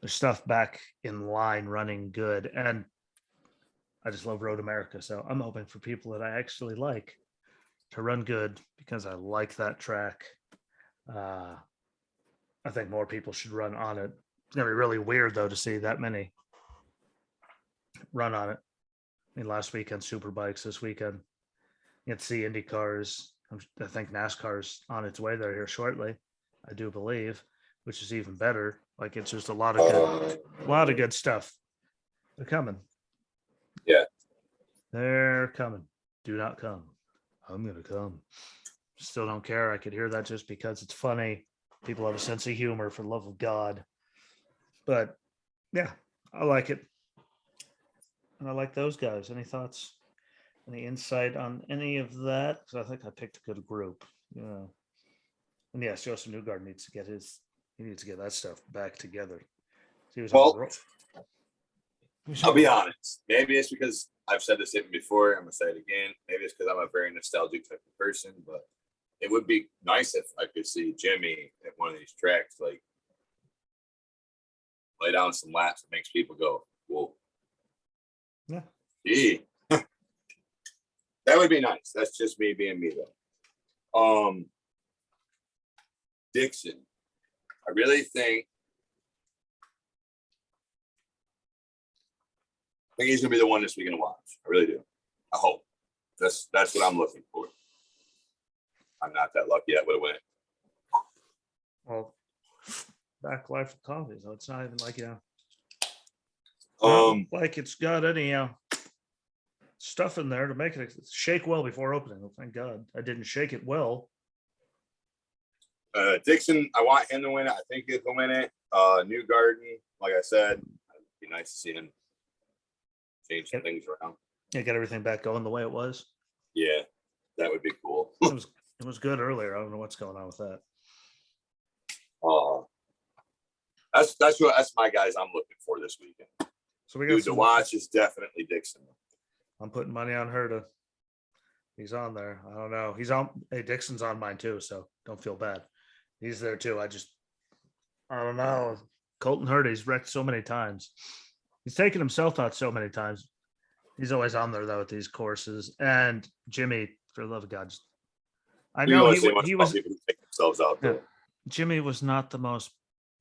stuff back in line, running good. And I just love Road America, so I'm hoping for people that I actually like to run good because I like that track. I think more people should run on it. It's gonna be really weird though to see that many run on it. I mean, last weekend Superbikes, this weekend you get to see IndyCars. I think NASCAR's on its way there here shortly, I do believe, which is even better. Like, it's just a lot of good stuff. They're coming. Yeah, they're coming. Do not come. I'm gonna come. Still don't care. I could hear that just because it's funny. People have a sense of humor, for the love of God. But I like it. And I like those guys. Any thoughts? Any insight on any of that? Because I think I picked a good group. And yes, Joseph Newgarden needs to get that stuff back together. I'll be honest. Maybe it's because I've said this even before. I'm gonna say it again. Maybe it's because I'm a very nostalgic type of person, but it would be nice if I could see Jimmie at one of these tracks, like lay down some laps that makes people go, whoa. Yeah. Gee. That would be nice. That's just me being me though. Dixon. I really think he's gonna be the one this weekend to watch. I really do. I hope. That's what I'm looking for. I'm not that lucky that would have went. Well, back life of coffee, so it's not even like like it's got any stuff in there to make it shake well before opening. Oh, thank God I didn't shake it well. Dixon, I want him to win it. I think he'll win it. Newgarden, like I said, it'd be nice to see him change some things around. Get everything back going the way it was. Yeah, that would be cool. It was good earlier. I don't know what's going on with that. That's my guys I'm looking for this weekend. So we got Dude, to watch is definitely Dixon. I'm putting money on Herta. He's on there. I don't know. He's on. Hey, Dixon's on mine too, so don't feel bad. He's there too. I don't know. Colton Herta, he's wrecked so many times. He's taken himself out so many times. He's always on there though at these courses. And Jimmie, for the love of God, I know he was people take themselves out there. Yeah, Jimmie was not the most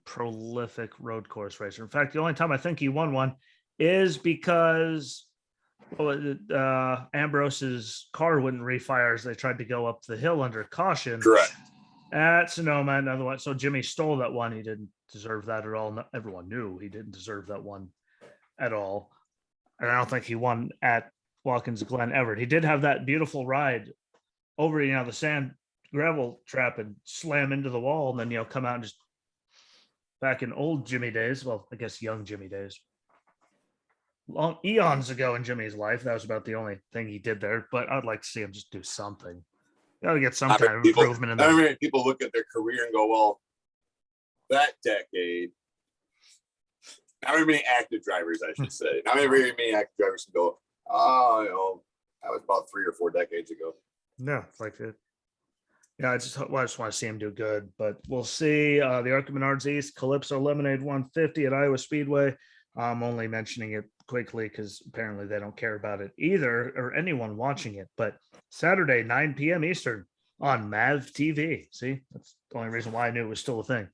prolific road course racer. In fact, the only time I think he won one is because Ambrose's car wouldn't refire as they tried to go up the hill under caution. Correct. At Sonoma, another one. So Jimmie stole that one. He didn't deserve that at all. Everyone knew he didn't deserve that one at all. And I don't think he won at Watkins Glen ever. He did have that beautiful ride over, the sand gravel trap and slam into the wall and then, come out and just back in old Jimmie days. Well, I guess young Jimmie days. Long eons ago in Jimmie's life, that was about the only thing he did there. But I'd like to see him just do something. Got to get some kind of improvement in there. I mean, people look at their career and go, "Well, that decade." Not very many active drivers, I should say. Not very many active drivers can go, "Oh, that was about 3 or 4 decades ago." No, it's like it. Yeah, I just want to see him do good, but we'll see. The ARCA Menards East Calypso Lemonade 150 at Iowa Speedway. I'm only mentioning it quickly because apparently they don't care about it either or anyone watching it. But Saturday, 9 p.m. Eastern on MAV TV. See, that's the only reason why I knew it was still a thing.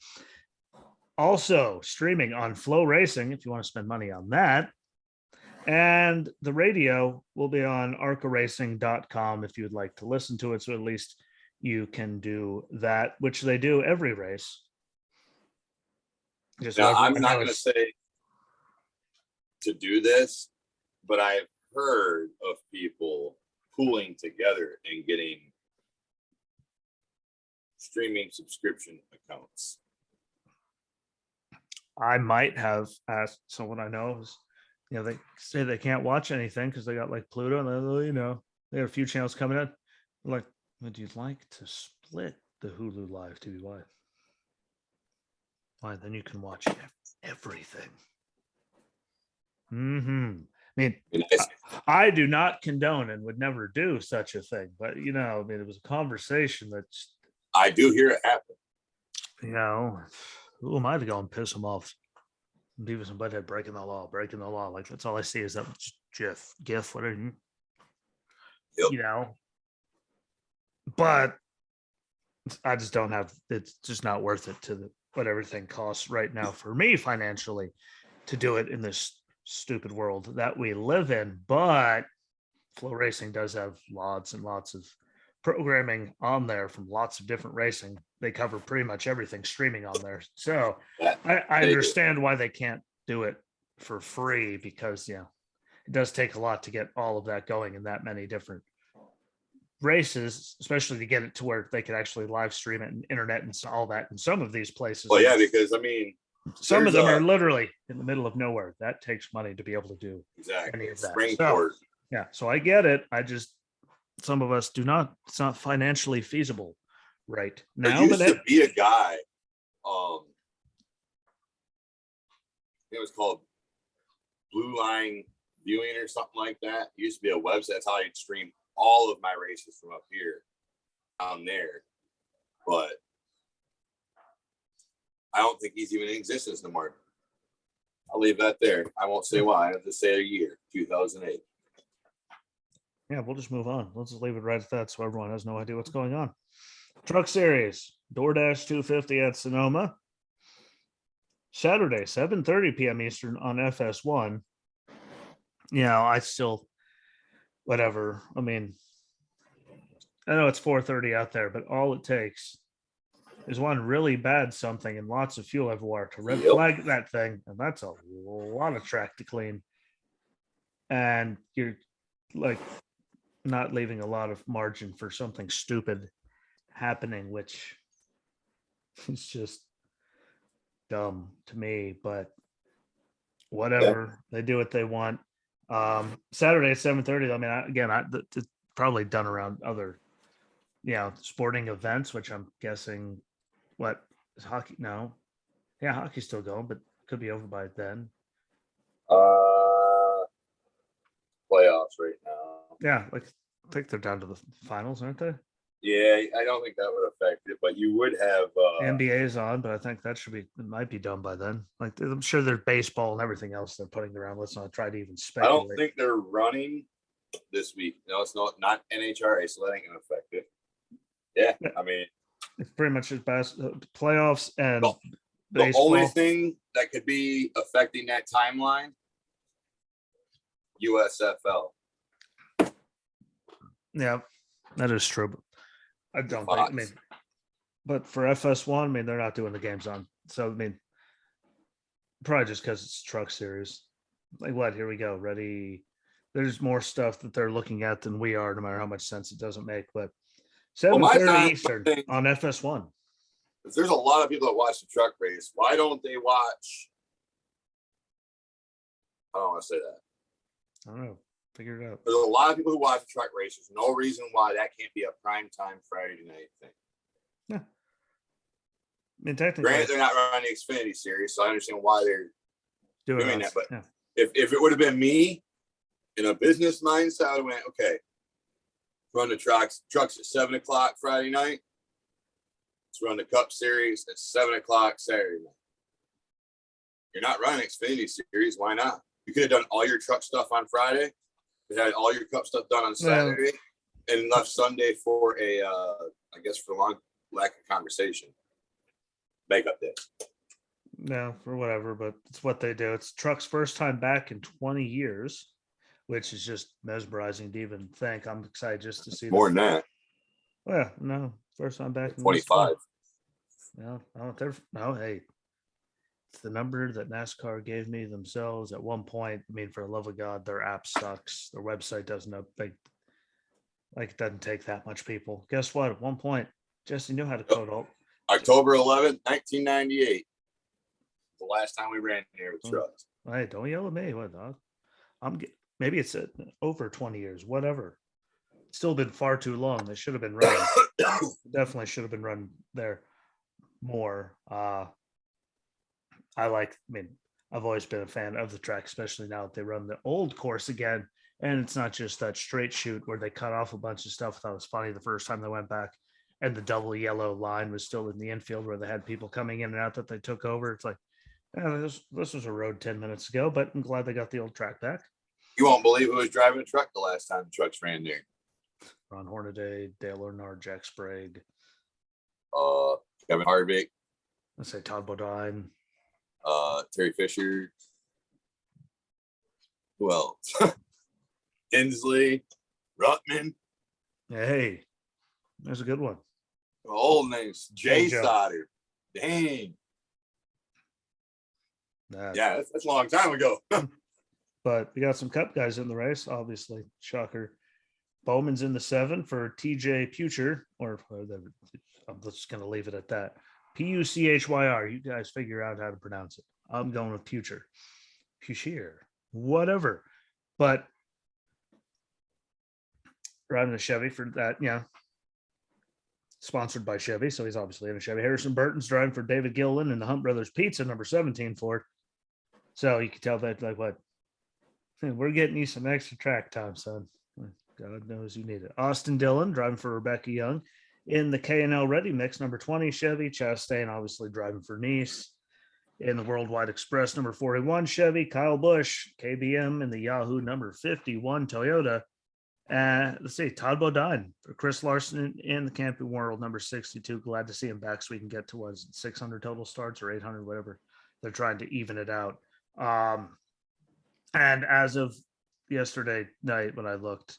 Also streaming on Flow Racing if you want to spend money on that. And the radio will be on arcaracing.com if you would like to listen to it. So at least you can do that, which they do every race. Just now, I'm not going to say to do this, but I've heard of people pooling together and getting streaming subscription accounts. I might have asked someone I know is, they say they can't watch anything because they got like Pluto and they have a few channels coming in. Like, would you like to split the Hulu Live TV? Why? Then you can watch everything. I mean, I do not condone and would never do such a thing, but it was a conversation that's. I do hear it happen. Who am I to go and piss them off? Beavis and Butthead breaking the law. Like that's all I see is that GIF, whatever. Yep. But I just don't have. It's just not worth it to what everything costs right now for me financially to do it in this stupid world that we live in. But Flow Racing does have lots and lots of programming on there from lots of different racing. They cover pretty much everything streaming on there. So I understand why they can't do it for free because, it does take a lot to get all of that going in that many different races, especially to get it to where they could actually live stream it and internet and all that in some of these places. Well, yeah, because some of them are literally in the middle of nowhere. That takes money to be able to do any of that. So I get it. Some of us do not. It's not financially feasible right now. There used to be a guy. It was called Blue Line Viewing or something like that. It used to be a website. That's how I'd stream all of my races from up here down there. But I don't think he's even in existence anymore. I'll leave that there. I won't say why. I'll just say a year, 2008. Yeah, we'll just move on. Let's just leave it right at that so everyone has no idea what's going on. Truck Series, DoorDash 250 at Sonoma. Saturday, 7:30 p.m. Eastern on FS1. I still, whatever. I mean, I know it's 4:30 out there, but all it takes is one really bad something and lots of fuel everywhere to red flag that thing. And that's a lot of track to clean. And you're like not leaving a lot of margin for something stupid happening, which is just dumb to me, but whatever. They do what they want. Saturday at 7:30. I mean, it's probably done around other, sporting events, which I'm guessing what is hockey? No, Yeah, hockey's still going, but could be over by then. Playoffs right now. Yeah, like I think they're down to the finals, aren't they? Yeah, I don't think that would affect it, but you would have. The NBA is on, but I think that should be it might be done by then. Like I'm sure there's baseball and everything else they're putting around. Let's not try to even I speculate. don't think they're running this week. No, it's not NHRA, so that ain't gonna affect it. Yeah, I mean, It's pretty much just playoffs and the baseball. only thing that could be affecting that timeline, USFL. Yeah, that is true. But I don't think. I mean, but for FS1, I mean, they're not doing the games on. So I mean, probably just because it's truck series. Like what? Here we go. Ready. There's more stuff that they're looking at than we are, no matter how much sense it doesn't make. But 7:30 Eastern on FS1. If there's a lot of people that watch the truck race, why don't they watch? I don't want to say that. I don't know. Figure it out. There's a lot of people who watch the truck race. There's no reason why that can't be a prime time Friday night thing. Yeah. I mean, technically, granted, they're not running the Xfinity Series, so I understand why they're doing that. But yeah. if it would have been me in a business mindset, I would have went, okay, run the trucks at 7:00 Friday night. Let's run the Cup Series at 7:00 Saturday night. You're not running Xfinity Series. Why not? You could have done all your truck stuff on Friday. You had all your Cup stuff done on Saturday, and left Sunday for a, I guess, for long lack of conversation, makeup day. No, for whatever, but it's what they do. It's truck's first time back in 20 years, which is just mesmerizing to even think. I'm excited just to see more than that. Well, no, first time back in 25. No, hey, it's the number that NASCAR gave me themselves at one point. I mean, for the love of God, their app sucks. Their website doesn't update. Like it doesn't take that much people. Guess what? At one point, Jesse knew how to code alt. October 11th, 1998. The last time we ran here with trucks. Hey, don't yell at me. What, dog? Maybe it's over 20 years, whatever. It's still been far too long. They should have been running. Definitely should have been run there more. I've always been a fan of the track, especially now that they run the old course again. And it's not just that straight shoot where they cut off a bunch of stuff. I thought it was funny the first time they went back, and the double yellow line was still in the infield where they had people coming in and out that they took over. It's like, this was a road 10 minutes ago, but I'm glad they got the old track back. You won't believe who was driving a truck the last time the trucks ran there. Ron Hornaday, Dale Earnhardt, Jack Sprague, Kevin Harvick. Let's say Todd Bodine, Terry Fisher. Who else? Hensley, Ruttman. Hey, there's a good one. Old names. Jay Stoddard. Dang. Yeah, that's a long time ago. But we got some Cup guys in the race, obviously. Shocker. Bowman's in the 7 for TJ Pucher, or I'm just going to leave it at that. Puchyr. You guys figure out how to pronounce it. I'm going with Pucher. Whatever. But driving a Chevy for that, yeah. Sponsored by Chevy, so he's obviously in a Chevy. Harrison Burton's driving for David Gilliland in the Hunt Brothers Pizza, number 17 Ford. So you can tell that, like, what? We're getting you some extra track time, son. God knows you need it. Austin Dillon driving for Rebecca Young in the K&L Ready Mix, number 20 Chevy. Chastain obviously driving for Nice. In the Worldwide Express, number 41 Chevy. Kyle Busch, KBM in the Yahoo number 51 Toyota. Let's see, Todd Bodine for Chris Larson in the Camping World, number 62. Glad to see him back so we can get to 600 total starts or 800, whatever. They're trying to even it out. And as of yesterday night, when I looked,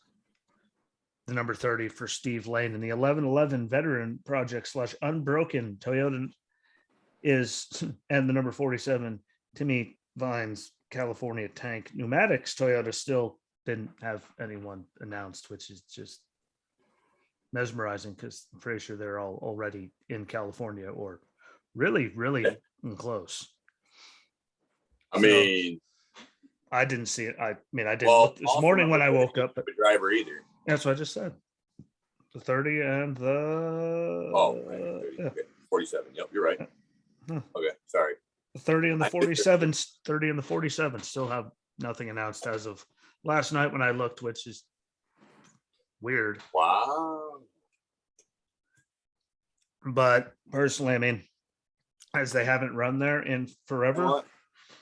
the number 30 for Steve Lane in the 1111 Veteran Project / Unbroken Toyota is, and the number 47 Timmy Vines California Tank Pneumatics Toyota still didn't have anyone announced, which is just mesmerizing because I'm pretty sure they're all already in California or really, really close. I mean, I didn't see it. I didn't look this morning when I woke up. But driver either. That's what I just said. The 30 and the 47. Yep, you're right. Okay, sorry. 30 and the 47, 30 and the 47 still have nothing announced as of last night when I looked, which is weird. Wow. But personally, I mean, as they haven't run there in forever. You know what?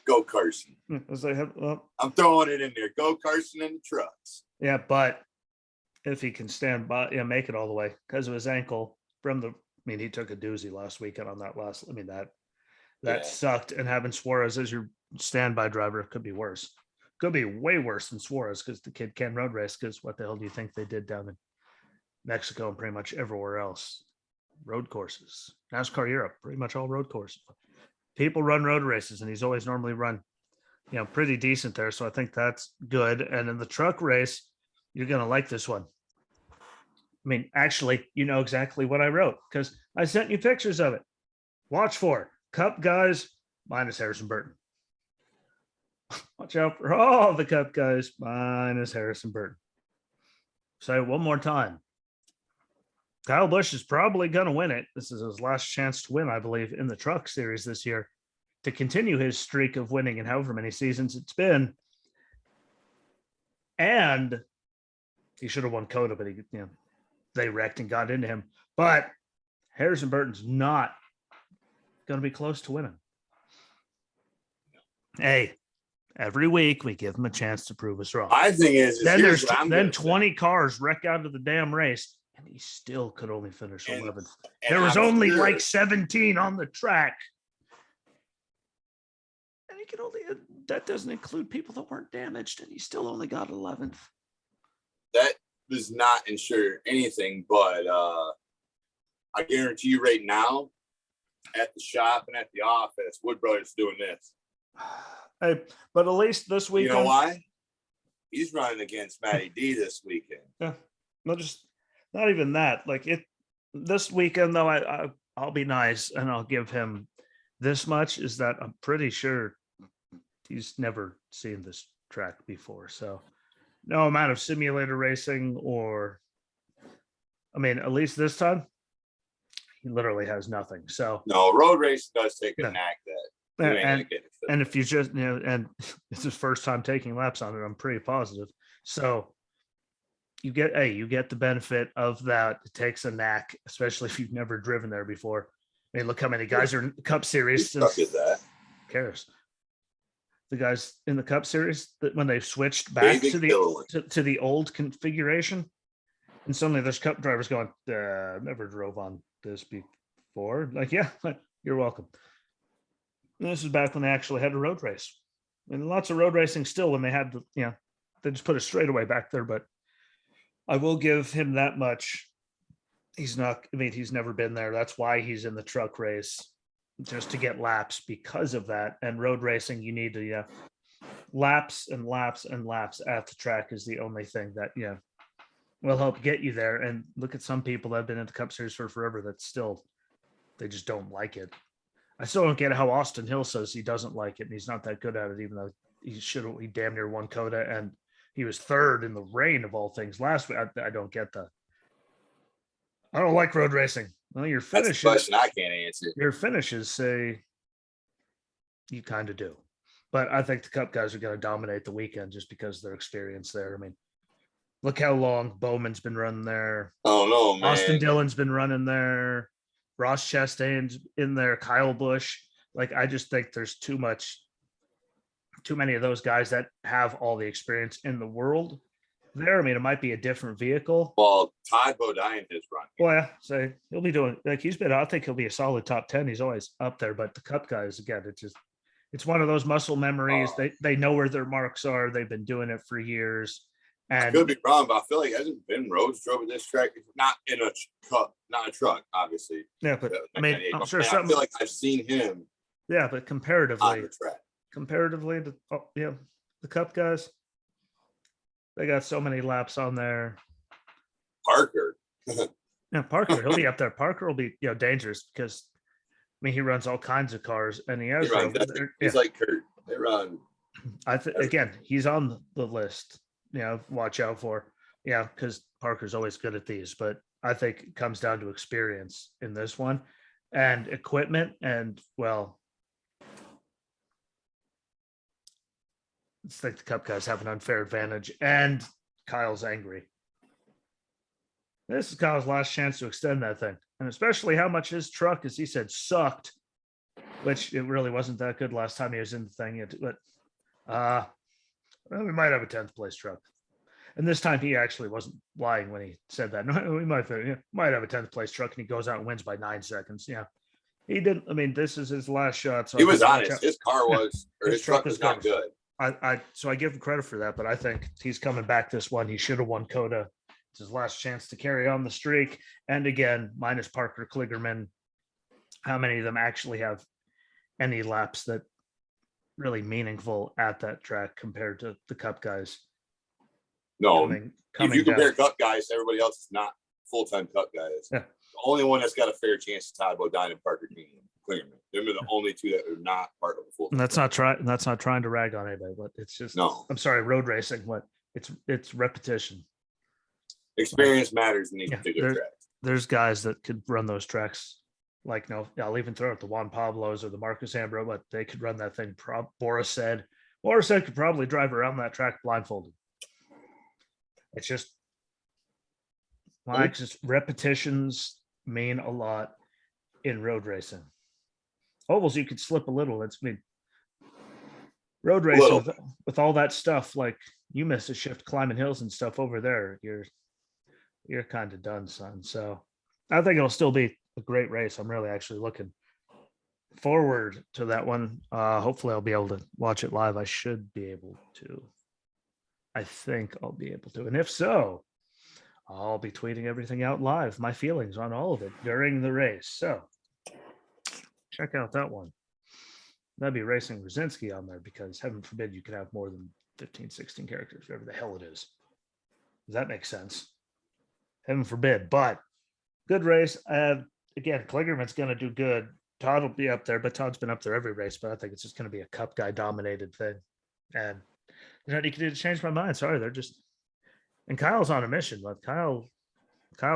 Go Carson. As they have, well, I'm throwing it in there. Go Carson in the trucks. yeah, but if he can stand by, yeah, make it all the way because of his ankle from the. I mean, he took a doozy last weekend on that last. I mean that sucked. And having Suarez as your standby driver could be worse. Could be way worse than Suarez because the kid can road race. Because what the hell do you think they did down in Mexico and pretty much everywhere else? Road courses, NASCAR Europe, pretty much all road courses. People run road races, and he's always normally run, pretty decent there. So I think that's good. And in the truck race, you're gonna like this one. I mean, actually, you know exactly what I wrote because I sent you pictures of it. Watch for Cup guys minus Harrison Burton. Watch out for all the Cup guys minus Harrison Burton. Say it one more time. Kyle Busch is probably going to win it. This is his last chance to win, I believe, in the Truck Series this year to continue his streak of winning in however many seasons it's been. And he should have won COTA, but they wrecked and got into him. But Harrison Burton's not going to be close to winning. Hey, every week we give him a chance to prove us wrong. My thing is then 20 cars wreck out of the damn race, and he still could only finish 11th. There was only like 17 on the track. And he can only, that doesn't include people that weren't damaged, and he still only got 11th. That does not ensure anything, but I guarantee you right now, at the shop and at the office, Wood Brothers doing this. Hey, but at least this weekend. You know why? He's running against Matty D this weekend. Yeah, not even that. Like this weekend though, I'll be nice and I'll give him this much. Is that I'm pretty sure he's never seen this track before, so no amount of simulator racing or, I mean, at least this time, he literally has nothing. So no, road race does take a knack that. And if you just, and it's his first time taking laps on it, I'm pretty positive. So you get the benefit of that. It takes a knack, especially if you've never driven there before. I mean, look how many guys are in the Cup Series. Who cares? The guys in the Cup Series that when they switched back to the old configuration, and suddenly there's Cup drivers going, never drove on this before. Like, yeah, you're welcome. And this is back when they actually had a road race. And lots of road racing still when they had they just put a straightaway back there. But I will give him that much. He's never been there. That's why he's in the truck race, just to get laps because of that. And road racing, you need to laps and laps and laps at the track is the only thing that will help get you there. And look at some people that have been in the Cup Series for forever that still they just don't like it. I still don't get how Austin Hill says he doesn't like it and he's not that good at it, even though he damn near won COTA and he was third in the rain of all things last week. I don't get that. I don't like road racing. Well, your finishes. That's a question I can't answer. Your finishes say you kind of do, but I think the Cup guys are going to dominate the weekend just because of their experience there. I mean, look how long Bowman's been running there. Oh no, man! Austin Dillon's been running there. Ross Chastain's in there, Kyle Busch. Like, I just think there's too many of those guys that have all the experience in the world there. I mean, it might be a different vehicle. Well, Todd Bodine has run. Well, yeah, so he'll be doing, like, I think he'll be a solid top 10. He's always up there, but the Cup guys, again, it's one of those muscle memories. They know where their marks are. They've been doing it for years. And I could be wrong, but I feel like hasn't Ben Rhodes drove at this track, not in a cup, not a truck, obviously. Yeah, but I mean, I'm sure I feel like I've seen him. Yeah, but comparatively, on the track. The Cup guys, they got so many laps on there. Parker. Yeah, Parker, he'll be up there. Parker will be dangerous because he runs all kinds of cars, and he has. He's like Kurt. They run. Again, he's on the list. Watch out for. Because Parker's always good at these, but I think it comes down to experience in this one and equipment. And, well, It's like the Cup guys have an unfair advantage, and Kyle's angry. This is Kyle's last chance to extend that thing, and especially how much his truck, as he said, sucked, which it really wasn't that good last time he was in the thing. But well, we might have a 10th place truck. And this time he actually wasn't lying when he said that. No, we might have a 10th place truck, and he goes out and wins by 9 seconds. Yeah. He didn't. I mean, this is his last shot. So he was honest. His car was, or his truck was not good. So I give him credit for that, but I think he's coming back this one. He should have won Coda. It's his last chance to carry on the streak. And again, minus Parker Kligerman, how many of them actually have any laps that really meaningful at that track compared to the Cup guys? No, if you compare Cup guys to everybody else, it's not full-time Cup guys. Yeah. The only one that's got a fair chance is Todd Bodine and Parker Kligerman. Them are the only two that are not part of the full. That's not trying to rag on anybody, but it's just I'm sorry, road racing. It's repetition. Experience matters in these particular tracks. There's guys that could run those tracks. Like, no, I'll even throw out the Juan Pablos or the Marcus Ambro, but they could run that thing. Boris said could probably drive around that track blindfolded. It's just just repetitions mean a lot in road racing. Ovals, you could slip a little. Road racing with all that stuff. Like, you miss a shift climbing hills and stuff over there, you're kind of done, son. So I think it'll still be a great race. I'm really actually looking forward to that one. Hopefully I'll be able to watch it live. I should be able to. I think I'll be able to. And if so, I'll be tweeting everything out live, my feelings on all of it during the race. So check out that one. That'd be Racing Brzezinski on there, because heaven forbid you could have more than 15, 16 characters, whatever the hell it is. Does that make sense? Heaven forbid, but good race. Again, Kligerman's going to do good. Todd will be up there, but Todd's been up there every race, but I think it's just going to be a Cup guy dominated thing. And there's nothing you can do to change my mind. Sorry, and Kyle's on a mission, but Kyle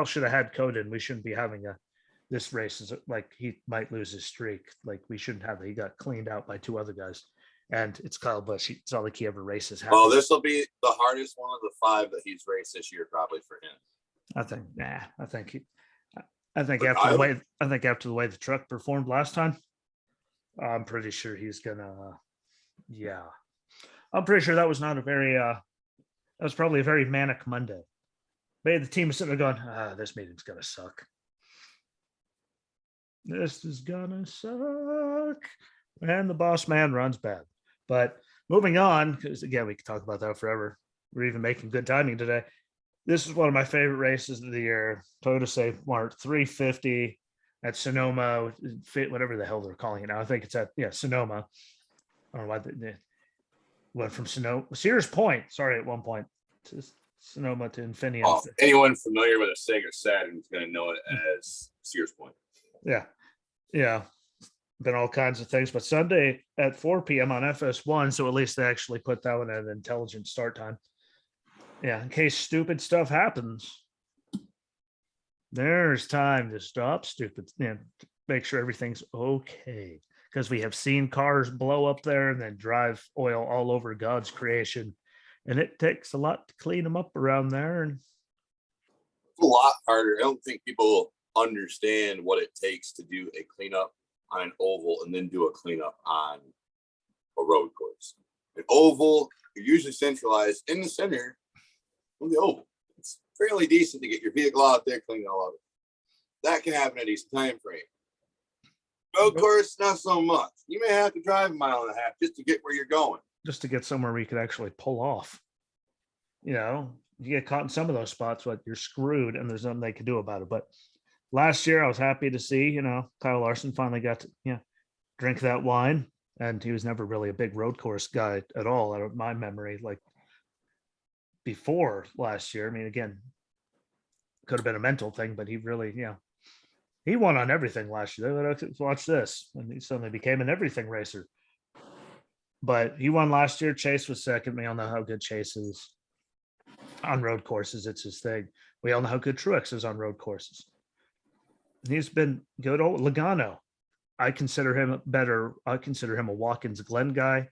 should have had Coda, and we shouldn't be having this race is like he might lose his streak. Like, we shouldn't have it. He got cleaned out by 2 other guys, and it's Kyle Busch. It's not like he ever races. Well, this will be the hardest one of the 5 that he's raced this year, probably for him. I think after the way the truck performed last time, I'm pretty sure he's gonna. I'm pretty sure that was not a very. That was probably a very manic Monday. Maybe the team was sitting there going, "This meeting's gonna suck. This is gonna suck," and the boss man runs bad. But moving on, because again, we could talk about that forever. We're even making good timing today. This is one of my favorite races of the year. Toyota Safe Mart 350 at Sonoma, whatever the hell they're calling it now. I think it's at Sonoma. I don't know why they went from Sears Point. Sorry, at one point to Sonoma to Infineon. Oh, anyone familiar with a Sega Saturn is going to know it as Sears Point. Yeah. Been all kinds of things, but Sunday at 4 p.m. on FS1, so at least they actually put that one at an intelligent start time. Yeah, in case stupid stuff happens, there's time to stop stupid and make sure everything's okay. Because we have seen cars blow up there and then drive oil all over God's creation, and it takes a lot to clean them up around there. And it's a lot harder. I don't think people understand what it takes to do a cleanup on an oval and then do a cleanup on a road course. An oval, you're usually centralized in the center of the oval. It's fairly decent to get your vehicle out there, clean all of it. That can happen at a decent time frame. Road course, not so much. You may have to drive 1.5 miles just to get where you're going. Just to get somewhere where you could actually pull off. You get caught in some of those spots, but you're screwed, and there's nothing they can do about it. But last year, I was happy to see, Kyle Larson finally got to drink that wine, and he was never really a big road course guy at all, out of my memory. Like, before last year, I mean, again, could have been a mental thing, but he really, he won on everything last year. Watch this, and he suddenly became an everything racer. But he won last year. Chase was second. We all know how good Chase is on road courses. It's his thing. We all know how good Truex is on road courses. He's been good. Logano, I consider him better. I consider him a Watkins Glen guy.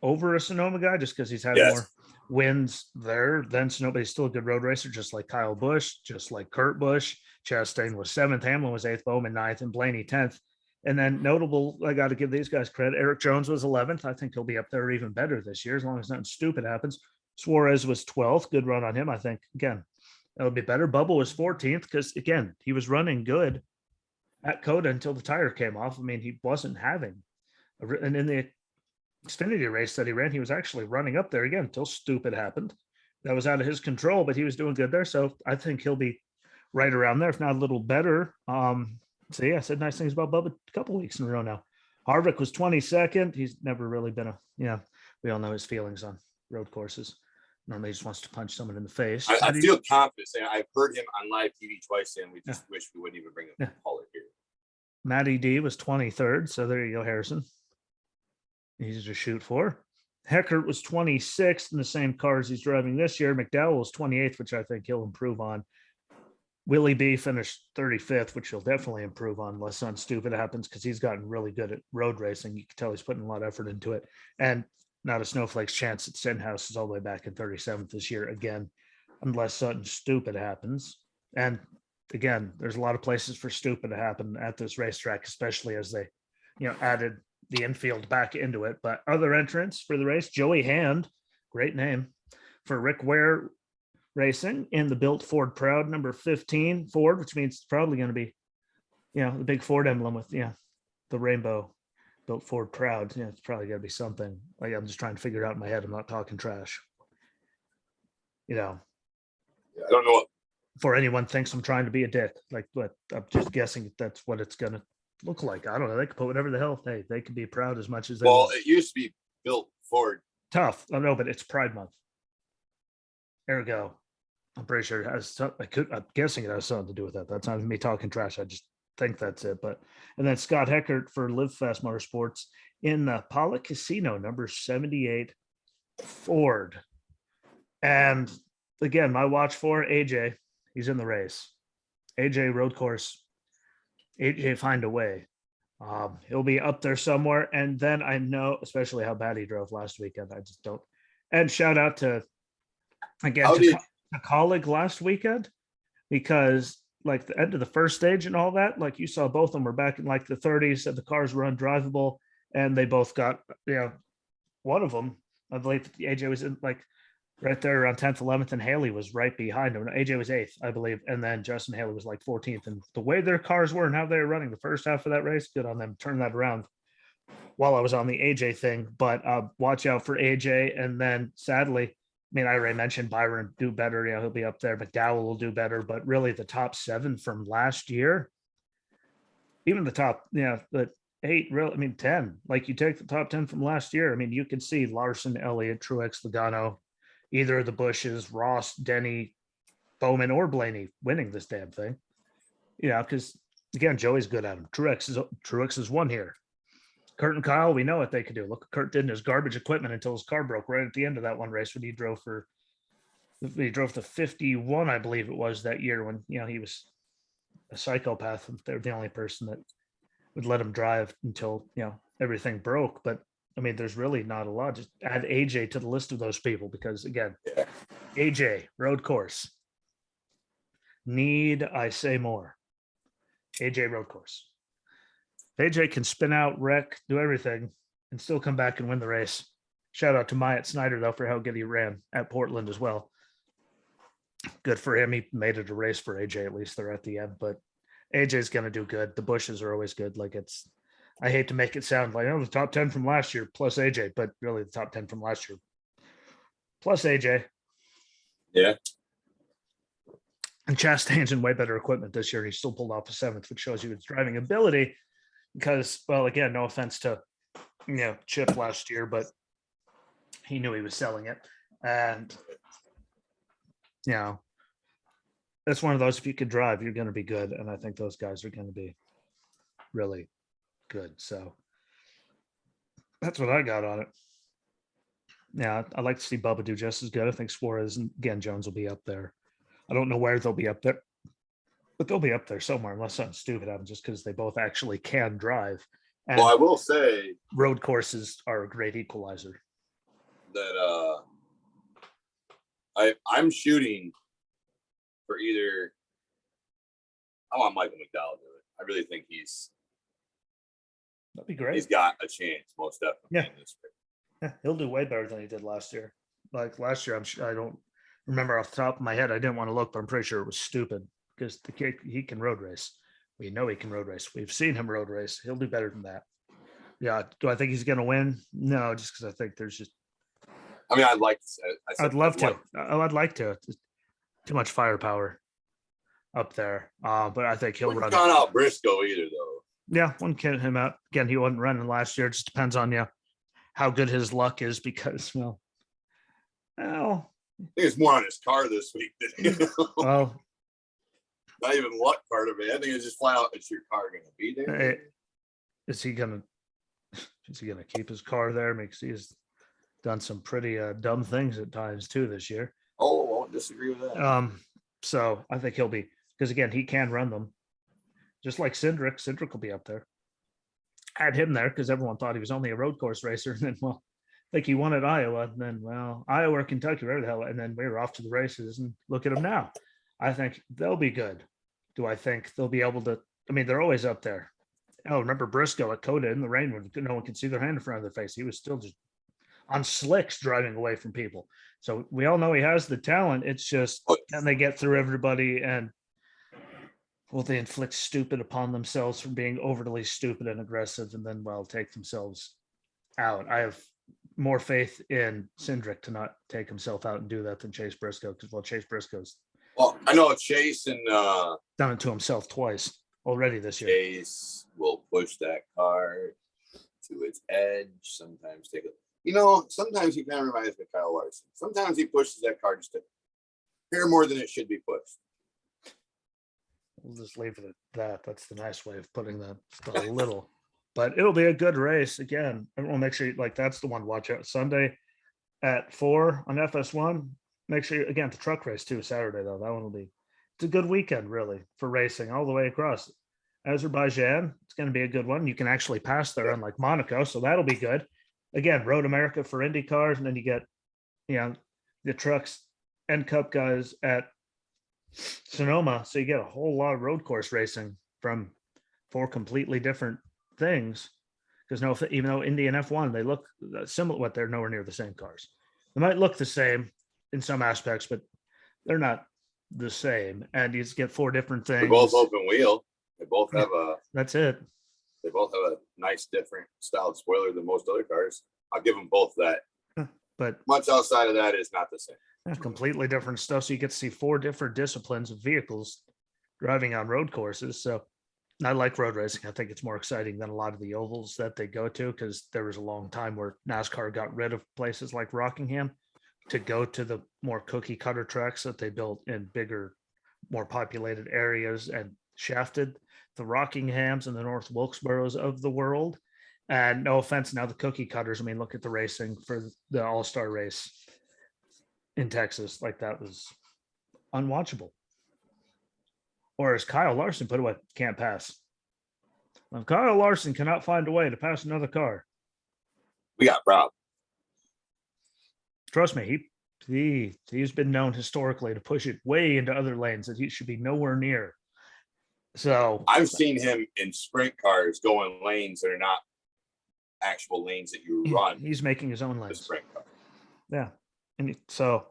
over a Sonoma guy just because he's had Yes. more wins there than Sonoma. He's still a good road racer, just like Kyle Busch, just like Kurt Busch. Chastain was 7th, Hamlin was 8th, Bowman 9th, and Blaney 10th. And then notable, I got to give these guys credit. Eric Jones was 11th. I think he'll be up there even better this year, as long as nothing stupid happens. Suarez was 12th. Good run on him. I think, again, it'll be better. Bubba was 14th because, again, he was running good at Coda until the tire came off. I mean, he wasn't having, and in the Xfinity race that he ran, he was actually running up there again until stupid happened. That was out of his control, but he was doing good there. So I think he'll be right around there, if not a little better. So yeah, I said nice things about Bubba a couple weeks in a row now. Harvick was 22nd. He's never really been we all know his feelings on road courses. Normally he just wants to punch someone in the face. I feel confident saying I've heard him on live TV twice, and we just wish we wouldn't even bring him caller here. Matty D was 23rd. So there you go, Harrison. Easy to shoot for. Heckert was 26th in the same cars he's driving this year. McDowell was 28th, which I think he'll improve on. Willie B finished 35th, which he'll definitely improve on unless something stupid happens because he's gotten really good at road racing. You can tell he's putting a lot of effort into it. And not a snowflake's chance that Stenhouse is all the way back in 37th this year again, unless something stupid happens. And again, there's a lot of places for stupid to happen at this racetrack, especially as they, added the infield back into it. But other entrants for the race, Joey Hand, great name, for Rick Ware Racing in the built Ford Proud number 15 Ford, which means it's probably going to be, the big Ford emblem with, the rainbow built Ford Proud. It's probably got to be something. Like, I'm just trying to figure it out in my head. I'm not talking trash. I don't know what for anyone thinks I'm trying to be a dick. Like, but I'm just guessing that's what it's going to look like. I don't know. They could put whatever the hell they could be proud as much as they want. It used to be built Ford. Tough. I know, but it's Pride Month. There we go. I'm pretty sure it has I'm guessing it has something to do with that. That's not me talking trash. I just think that's it. And then Scott Heckert for Live Fast Motorsports in the Pollock Casino number 78 Ford. And again, my watch for AJ, he's in the race. AJ road course. AJ find a way. He'll be up there somewhere. And then I know, especially how bad he drove last weekend. I just don't. And shout out to, again, a colleague last weekend, because like the end of the first stage and all that, like you saw both of them were back in like the 30s and the cars were undrivable, and they both got, one of them, I believe AJ was in like right there around 10th, 11th, and Haley was right behind him. AJ was 8th, I believe, and then Justin Haley was like 14th. And the way their cars were and how they were running the first half of that race, good on them. Turn that around while I was on the AJ thing. But watch out for AJ. And then sadly, I already mentioned Byron do better. He'll be up there. McDowell will do better. But really, the top 7 from last year, even the top, the 8, 10. Like you take the top 10 from last year. You can see Larson, Elliott, Truex, Logano, either of the Bushes, Ross, Denny, Bowman, or Blaney winning this damn thing. Because again, Joey's good at him. Truex is one here. Kurt and Kyle, we know what they could do. Look what Kurt did in his garbage equipment until his car broke right at the end of that one race when he drove the 51, I believe it was, that year when, he was a psychopath. They're the only person that would let him drive until, everything broke. But there's really not a lot. Just add AJ to the list of those people because, again, AJ, road course. Need I say more? AJ, road course. AJ can spin out, wreck, do everything, and still come back and win the race. Shout out to Myatt Snyder, though, for how good he ran at Portland as well. Good for him. He made it a race for AJ, at least there at the end. But AJ's going to do good. The Bushes are always good. I hate to make it sound like, the top 10 from last year plus AJ, but really the top 10 from last year plus AJ. Yeah. And Chastain's in way better equipment this year. He still pulled off a 7th, which shows you his driving ability. Because, well, again, no offense to, Chip last year, but he knew he was selling it. And, that's one of those, if you could drive, you're going to be good. And I think those guys are going to be really good. So that's what I got on it. Yeah, I'd like to see Bubba do just as good. I think Suarez and, again, Jones will be up there. I don't know where they'll be up there, but they'll be up there somewhere unless something stupid happens, just because they both actually can drive. And I will say road courses are a great equalizer. that I'm shooting for either. I want Michael McDowell to do it. I really think That'd be great. he's got a chance, most definitely. Yeah. In this race. Yeah, he'll do way better than he did last year. Like last year, I don't remember off the top of my head. I didn't want to look, but I'm pretty sure it was stupid because the kid, he can road race. We know he can road race. We've seen him road race. He'll do better than that. Yeah. Do I think he's going to win? No, just because I think there's just. I mean, I'd like to. I'd love to. I'd like to. Just too much firepower up there. But I think he'll run. Count out Briscoe either, though. Yeah, one count him out. Again, he wasn't running last year. It just depends on how good his luck is because, well, I think it's more on his car this week. Well, not even luck part of it. I think it's just flat out. Is your car going to be there? Is he gonna keep his car there? Because he's done some pretty dumb things at times too this year. Oh, I won't disagree with that. So I think he'll be, because again, he can run them, just like Cindric. Cindric will be up there. Add him there because everyone thought he was only a road course racer, and then I think he won at Iowa, and then Iowa or Kentucky, wherever the hell, and then we were off to the races. And look at him now. I think they'll be good. Do I think they'll be able to? I mean, they're always up there. Oh, remember Briscoe at Coda in the rain when no one could see their hand in front of their face. He was still just on slicks driving away from people. So we all know he has the talent. It's just, can they get through everybody, and will they inflict stupid upon themselves for being overly stupid and aggressive, and then take themselves out? I have more faith in Cindric to not take himself out and do that than Chase Briscoe, because Chase Briscoe's I know Chase and done it to himself twice already this year. Chase will push that car to its edge. Sometimes sometimes he kind of reminds me of Kyle Larson. Sometimes he pushes that car just a hair more than it should be pushed. We'll just leave it at that. That's the nice way of putting that, a little. But it'll be a good race. Again, everyone make sure that's the one to watch out. Sunday at 4 on FS1. Make sure, again, the truck race too, Saturday though. That one will be, it's a good weekend really for racing all the way across. Azerbaijan, it's going to be a good one. You can actually pass there, unlike Monaco, so that'll be good. Again, Road America for IndyCars, and then you get, the trucks and Cup guys at Sonoma. So you get a whole lot of road course racing from 4 completely different things. Because even though Indy and F1, they look similar, but they're nowhere near the same cars. They might look the same in some aspects, but they're not the same. And you just get 4 different things. They're both open wheel. They both have that's it. They both have a nice different style of spoiler than most other cars. I'll give them both that. But much outside of that is not the same. Completely different stuff. So you get to see 4 different disciplines of vehicles driving on road courses. So I like road racing. I think it's more exciting than a lot of the ovals that they go to, because there was a long time where NASCAR got rid of places like Rockingham to go to the more cookie cutter tracks that they built in bigger, more populated areas and shafted the Rockinghams and the North Wilkesboroughs of the world. And no offense, now the cookie cutters, I mean, look at the racing for the All-Star race in Texas. Like, that was unwatchable. Or as Kyle Larson put it, can't pass. Well, Kyle Larson cannot find a way to pass another car. We got problems. Trust me, he's been known historically to push it way into other lanes that he should be nowhere near. So I've seen him in sprint cars going lanes that are not actual lanes that you run. He's making his own lanes. Sprint car. Yeah. And so,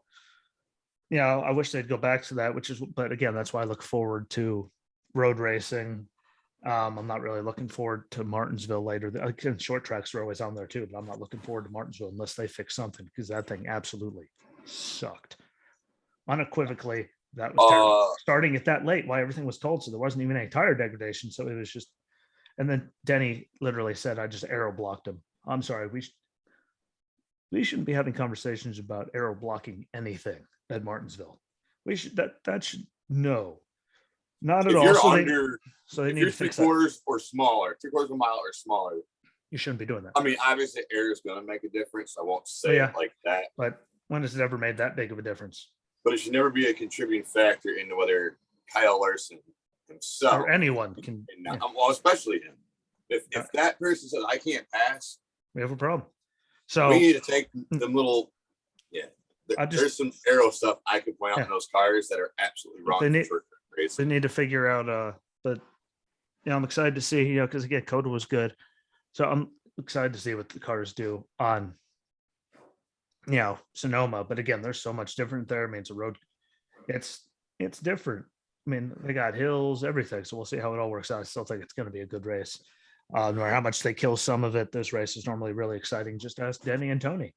I wish they'd go back to that, but again, that's why I look forward to road racing. I'm not really looking forward to Martinsville later. Again, short tracks are always on there too, but I'm not looking forward to Martinsville unless they fix something, because that thing absolutely sucked. Unequivocally, that was terrible. Starting it that late, why everything was cold, so there wasn't even any tire degradation. So it was just, and then Denny literally said, "I just aero blocked him." I'm sorry, we shouldn't be having conversations about aero blocking anything at Martinsville. We should that should no, not at if all. You're so under, they need to fix 3/4 or smaller, 3/4 of a mile or smaller. You shouldn't be doing that. I mean, obviously, air is going to make a difference. I won't say it like that. But when has it ever made that big of a difference? But it should never be a contributing factor into whether Kyle Larson himself or anyone can. Well, especially him. If that person says I can't pass, we have a problem. So we need to take them little, there's some aero stuff I could point out in those cars that are absolutely wrong. They need to figure out, but I'm excited to see, because again, Coda was good. So I'm excited to see what the cars do on, Sonoma. But again, there's so much different there. I mean, it's a road. It's different. I mean, they got hills, everything. So we'll see how it all works out. I still think it's going to be a good race. No matter how much they kill some of it, this race is normally really exciting. Just ask Denny and Tony.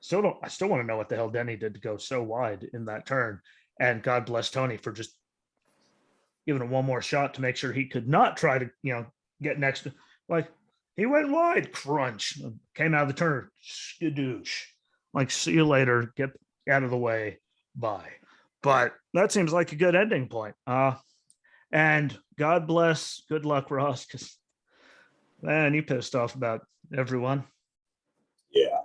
I still want to know what the hell Denny did to go so wide in that turn. And God bless Tony for just giving him one more shot to make sure he could not try to, get next to, like, he went wide, crunch, came out of the turn, skadoosh. Like, see you later, get out of the way, bye. But that seems like a good ending point. And God bless, good luck, Ross, because, man, you pissed off about everyone. Yeah.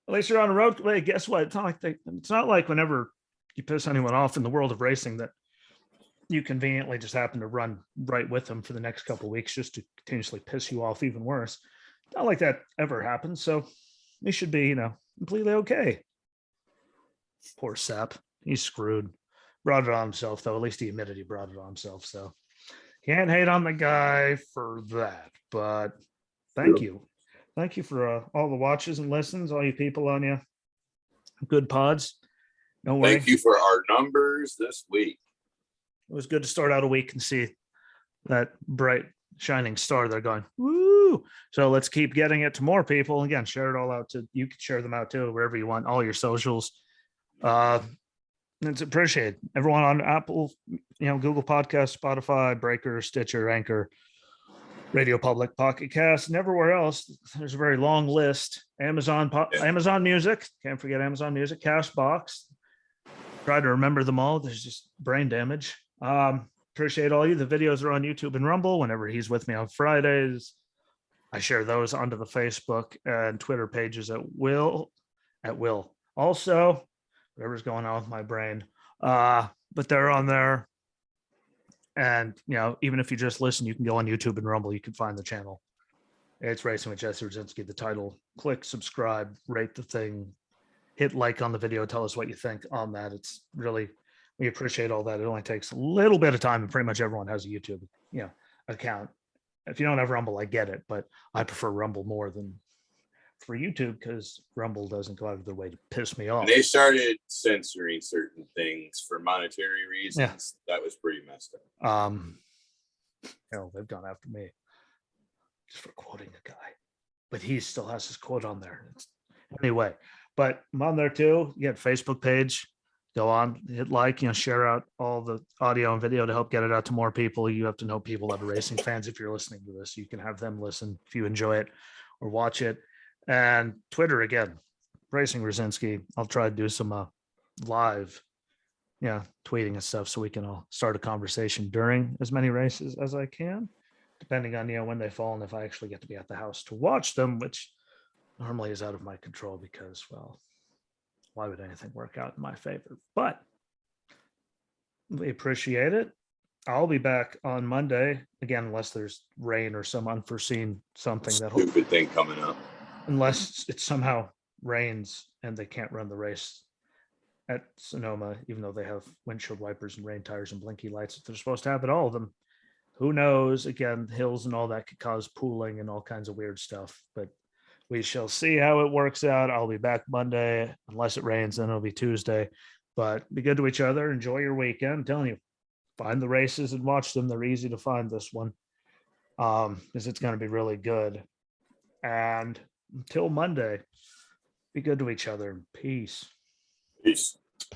At least you're on the road. Wait, guess what? It's not like whenever you piss anyone off in the world of racing that you conveniently just happen to run right with them for the next couple of weeks just to continuously piss you off even worse. Not like that ever happens. So he should be, completely okay. Poor Sap. He's screwed. Brought it on himself, though. At least he admitted he brought it on himself. So can't hate on the guy for that. But thank you. Thank you for all the watches and listens, all you people on you. Good pods. Don't worry. Thank you for our numbers this week. It was good to start out a week and see that bright, shining star there going, woo. So let's keep getting it to more people. Again, share it all out you can share them out too, wherever you want, all your socials. It's appreciated. Everyone on Apple, Google Podcasts, Spotify, Breaker, Stitcher, Anchor, Radio Public, Pocket Cast, and everywhere else. There's a very long list. Amazon Music. Can't forget Amazon Music. Castbox. Try to remember them all. There's just brain damage. Appreciate all you. The videos are on YouTube and Rumble. Whenever he's with me on Fridays, I share those onto the Facebook and Twitter pages at will. Also, whatever's going on with my brain. But they're on there. And, even if you just listen, you can go on YouTube and Rumble. You can find the channel. It's Racing with Jesse Rudzinski, the title. Click, subscribe, rate the thing, hit like on the video. Tell us what you think on that. It's really, we appreciate all that. It only takes a little bit of time, and pretty much everyone has a YouTube, account. If you don't have Rumble, I get it, but I prefer Rumble more than for YouTube because Rumble doesn't go out of their way to piss me off. And they started censoring certain things for monetary reasons. Yeah. That was pretty messed up. They've gone after me just for quoting a guy, but he still has his quote on there. Anyway, but I'm on there too. You got Facebook page. Go on, hit like, share out all the audio and video to help get it out to more people. You have to know people that are racing fans. If you're listening to this, you can have them listen if you enjoy it or watch it. And Twitter again, Racing Rudzinski. I'll try to do some live, tweeting and stuff so we can all start a conversation during as many races as I can, depending on when they fall and if I actually get to be at the house to watch them, which normally is out of my control because, well, why would anything work out in my favor? But we appreciate it. I'll be back on Monday again, unless there's rain or some unforeseen something stupid thing coming up. Unless it somehow rains and they can't run the race at Sonoma, even though they have windshield wipers and rain tires and blinky lights. If they're supposed to have it, all of them, who knows? Again, hills and all that could cause pooling and all kinds of weird stuff. But we shall see how it works out. I'll be back Monday. Unless it rains, then it'll be Tuesday. But be good to each other. Enjoy your weekend. I'm telling you, find the races and watch them. They're easy to find this one because it's going to be really good. And until Monday, be good to each other. Peace. Peace.